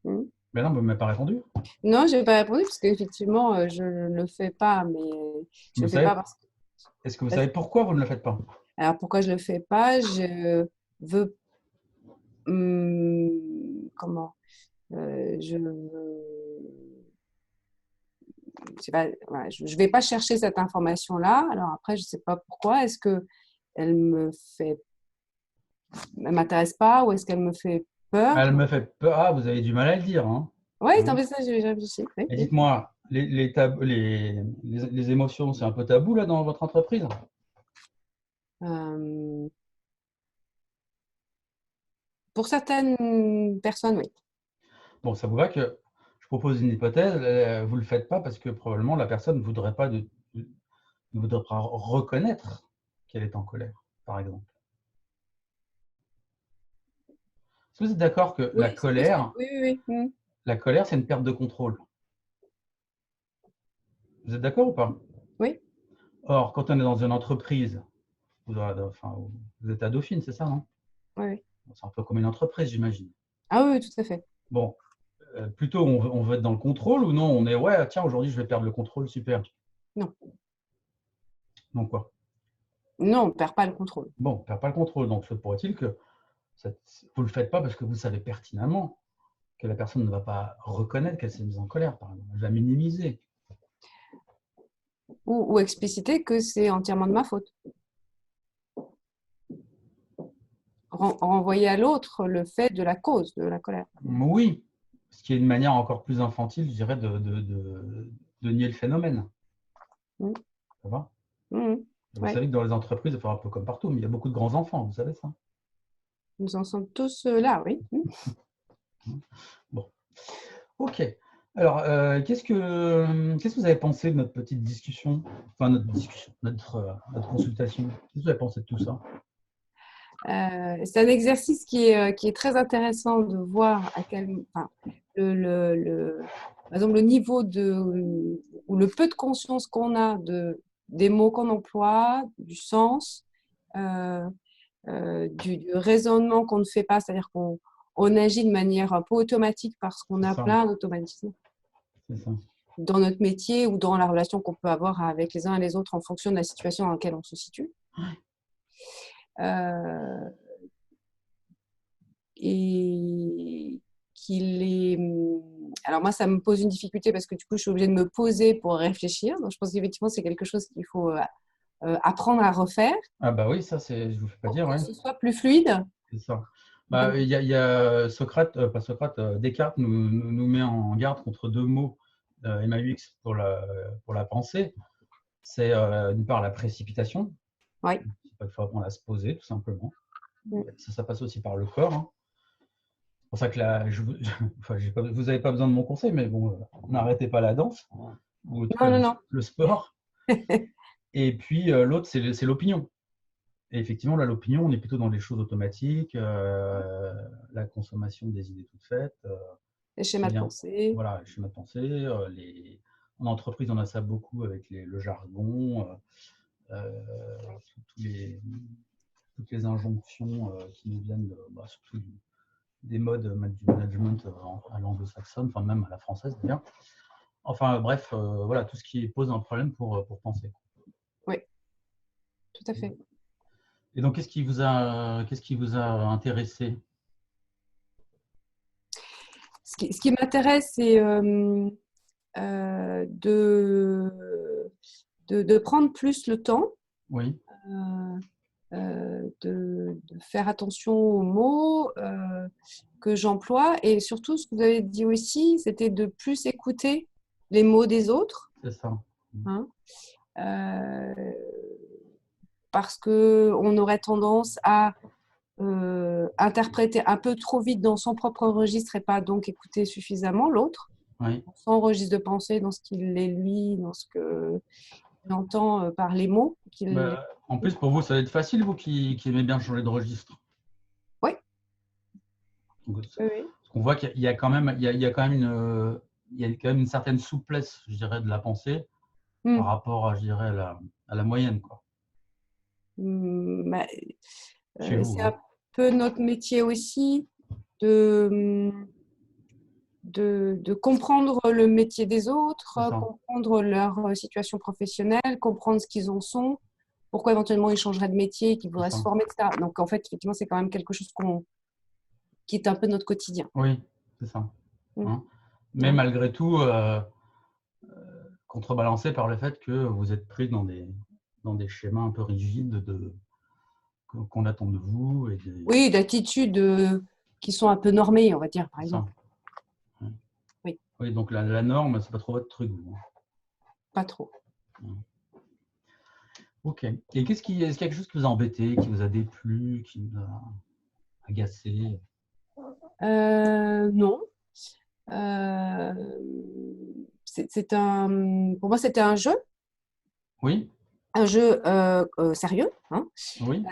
Mm.
Mais non, vous ne m'avez pas répondu.
Non, je n'ai pas répondu parce qu'effectivement, je ne le fais pas, mais je
Vous
ne le fais
savez,
pas
est-ce que vous savez pourquoi vous ne le faites pas?
Alors, pourquoi je ne le fais pas? Je veux... comment? Je sais pas, voilà, je vais pas chercher cette information-là. Alors après, je sais pas pourquoi. Est-ce que elle m'intéresse pas ou est-ce qu'elle me fait peur?
Elle me fait peur. Ah, vous avez du mal à le dire. Hein.
Oui,
Hein.
tant pis, ça, j'ai réfléchi. Oui,
Et
oui.
dites-moi, les émotions, c'est un peu tabou là dans votre entreprise?
Euh, pour certaines personnes, oui.
Bon, ça vous va que je propose une hypothèse, vous ne le faites pas parce que probablement la personne ne voudrait pas reconnaître qu'elle est en colère, par exemple. Est-ce que vous êtes d'accord que
Oui, c'est possible. Oui, oui, oui.
la colère, c'est une perte de contrôle? Vous êtes d'accord ou pas?
Oui,
Or, quand on est dans une entreprise, enfin, vous êtes à Dauphine, c'est ça, non?
oui, oui.
C'est un peu comme une entreprise, j'imagine.
Ah oui, tout à fait.
Bon, plutôt on veut être dans le contrôle ou non, on est ouais, tiens, aujourd'hui je vais perdre le contrôle, super.
Non,
Donc quoi?
non, on ne perd pas le contrôle.
Bon, on ne perd pas le contrôle, donc se pourrait-il que vous ne le faites pas parce que vous savez pertinemment que la personne ne va pas reconnaître qu'elle s'est mise en colère, par exemple. Elle va minimiser.
Ou expliciter que c'est entièrement de ma faute. Renvoyer à l'autre le fait de la cause de la colère.
Oui, ce qui est une manière encore plus infantile, je dirais, de nier le phénomène.
Mm.
Ça va?
Mm.
Vous
Ouais.
savez que dans les entreprises, enfin un peu comme partout, mais il y a beaucoup de grands enfants, vous savez ça?
Nous en sommes tous là, oui.
Bon, ok. Alors, qu'est-ce que vous avez pensé de notre petite discussion, enfin notre discussion, notre consultation? Qu'est-ce que vous avez pensé de tout ça?
C'est un exercice qui est très intéressant de voir à enfin, par exemple, le niveau ou le peu de conscience qu'on a des mots qu'on emploie, du sens, euh, du raisonnement qu'on ne fait pas, c'est-à-dire qu'on agit de manière un peu automatique parce qu'on
C'est
a
ça,
plein d'automatismes
c'est ça.
dans notre métier ou dans la relation qu'on peut avoir avec les uns et les autres en fonction de la situation dans laquelle on se situe. Euh, et qu'il est... Alors moi, ça me pose une difficulté parce que du coup, je suis obligée de me poser pour réfléchir. Donc, je pense qu'effectivement, c'est quelque chose qu'il faut apprendre à refaire
Ah bah oui, ça, je vous fais pas
pour
dire,
que
ouais,
ce soit plus fluide.
c'est ça.
Donc,
Bah, il y a Socrate, pas Socrate, Descartes nous met en garde contre deux mots MAUX pour la pensée. C'est d'une part la précipitation,
oui.
il faut apprendre à se poser tout simplement.
Mm.
Ça passe aussi par le corps. Hein. C'est pour ça que là, enfin, vous n'avez pas besoin de mon conseil, mais bon, n'arrêtez pas la danse, ou en tout cas
Non, non, non.
le sport. Et puis l'autre, c'est l'opinion. Et effectivement, là, l'opinion, on est plutôt dans les choses automatiques, la consommation des idées toutes faites,
Les
qui
schémas de
vient,
pensée.
voilà, les schémas de pensée, en entreprise, on a ça beaucoup avec le jargon, tous toutes les injonctions qui nous viennent surtout des modes du management à l'anglo-saxonne, enfin même à la française d'ailleurs. Enfin bref, voilà, tout ce qui pose un problème pour penser.
Oui, tout à fait.
Et donc, qu'est-ce qui vous a intéressé?
Ce qui m'intéresse, c'est de prendre plus le temps,
Oui,
de faire attention aux mots que j'emploie. Et surtout, ce que vous avez dit aussi, c'était de plus écouter les mots des autres.
c'est ça.
Hein, parce qu'on aurait tendance à interpréter un peu trop vite dans son propre registre et pas donc écouter suffisamment l'autre,
Oui.
son registre de pensée, dans ce qu'il est lui, dans ce qu'il entend par les mots.
En plus, pour vous, ça va être facile, vous qui aimez bien changer de registre.
Oui.
Donc,
Oui.
on voit qu'il y a quand même, il y a quand même une certaine souplesse, je dirais, de la pensée par rapport à, je dirais, à la moyenne, quoi. Chez vous,
C'est
hein.
un peu notre métier aussi de comprendre le métier des autres, comprendre leur situation professionnelle, comprendre ce qu'ils en sont, pourquoi éventuellement ils changeraient de métier, qu'ils voudraient se former, etc. Donc en fait, effectivement, c'est quand même quelque chose qui est un peu notre quotidien.
Oui, c'est ça. Hein. Mais
Ouais.
malgré tout, contrebalancé par le fait que vous êtes pris dans des schémas un peu rigides qu'on attend de vous.
Oui, d'attitudes qui sont un peu normées, on va dire, par exemple.
Ouais.
Oui.
Oui, donc la norme, c'est pas trop votre truc, vous.
Pas trop.
Ok. Et est-ce qu'il y a quelque chose qui vous a embêté, qui vous a déplu, qui vous a agacé?
Non. Pour moi, c'était un jeu.
Oui.
Un jeu sérieux. Hein,
Oui.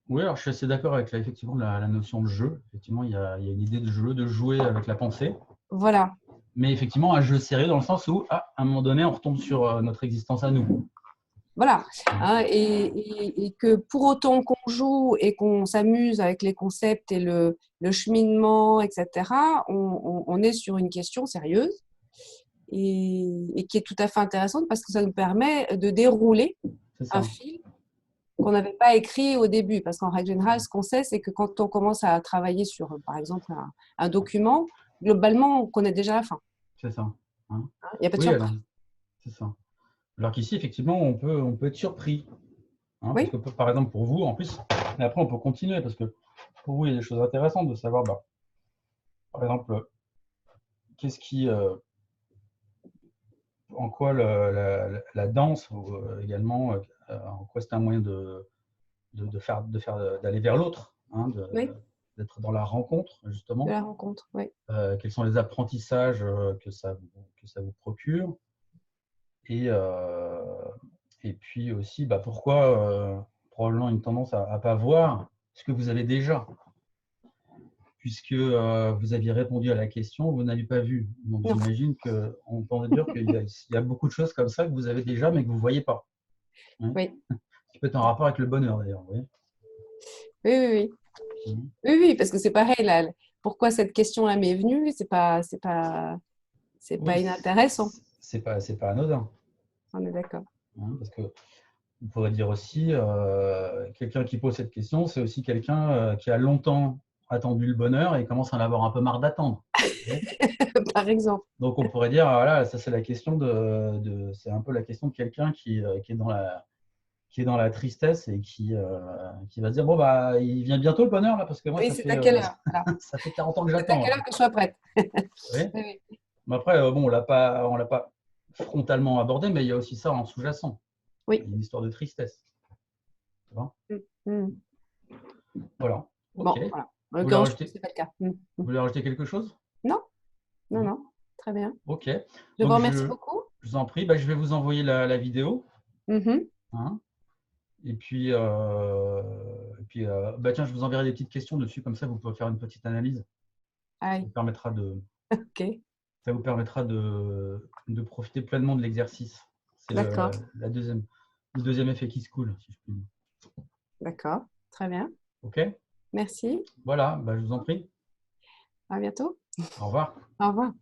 Oui, alors je suis assez d'accord avec effectivement la notion de jeu. Effectivement, il y a une idée de jeu, de jouer avec la pensée.
Voilà.
Mais effectivement, un jeu sérieux dans le sens où, à un moment donné, on retombe sur notre existence à nous.
Voilà. Hein, et que pour autant qu'on joue et qu'on s'amuse avec les concepts et le cheminement, etc., on est sur une question sérieuse et qui est tout à fait intéressante parce que ça nous permet de dérouler un fil qu'on n'avait pas écrit au début. Parce qu'en règle générale, ce qu'on sait, c'est que quand on commence à travailler sur, par exemple, un document, globalement, on connaît déjà la fin.
C'est ça. Hein.
Il n'y a pas de surprise.
C'est ça. Alors qu'ici, effectivement, on peut être surpris. Hein,
Oui.
parce que, par exemple, pour vous, en plus, et après, on peut continuer, parce que pour vous, il y a des choses intéressantes de savoir, par exemple, qu'est-ce qui, en quoi la danse, également, en quoi c'est un moyen d'aller vers l'autre, hein,
Oui.
d'être dans la rencontre, justement.
De la rencontre, oui.
Quels sont les apprentissages que ça vous procure, et puis aussi pourquoi probablement une tendance à ne pas voir ce que vous avez déjà, puisque vous aviez répondu à la question, vous n'avez pas vu. Donc j'imagine qu'on peut dire qu'il y a beaucoup de choses comme ça que vous avez déjà mais que vous ne voyez pas. Hein.
Oui.
Qui peut être en rapport avec le bonheur d'ailleurs. Oui,
oui. Oui, parce que c'est pareil, là, pourquoi cette question-là m'est venue, c'est pas inintéressant.
C'est pas anodin.
On est d'accord.
Hein, parce que on pourrait dire aussi, quelqu'un qui pose cette question, c'est aussi quelqu'un qui a longtemps attendu le bonheur et commence à en avoir un peu marre d'attendre.
Par exemple.
Donc on pourrait dire, voilà, ça c'est la question c'est un peu la question de quelqu'un qui est dans la tristesse et qui va se dire, bon il vient bientôt le bonheur là, parce que moi
Oui,
ça
c'est
fait
à quelle heure voilà.
Ça fait 40 ans que
C'est à
j'attends.
quelle heure que je sois prête.
Oui.
Oui.
Mais après, on l'a pas frontalement abordé, mais il y a aussi ça en sous-jacent.
Oui.
Il y a une histoire de tristesse. Tu vois. Voilà.
Bon,
Ok.
voilà. En l'occurrence, c'est pas le cas.
Vous voulez rajouter quelque chose?
Non. Très bien.
Ok.
Je vous remercie beaucoup.
Je vous en prie. Je vais vous envoyer la vidéo. Hein. Et puis, tiens, je vous enverrai des petites questions dessus, comme ça vous pouvez faire une petite analyse. Ça vous permettra de.
Ok.
Ça vous permettra de profiter pleinement de l'exercice. C'est
D'accord,
le deuxième effet qui se coule, si je puis dire.
d'accord. Très bien.
OK?
Merci.
Voilà, bah, je vous en prie.
À bientôt.
Au revoir.
Au revoir.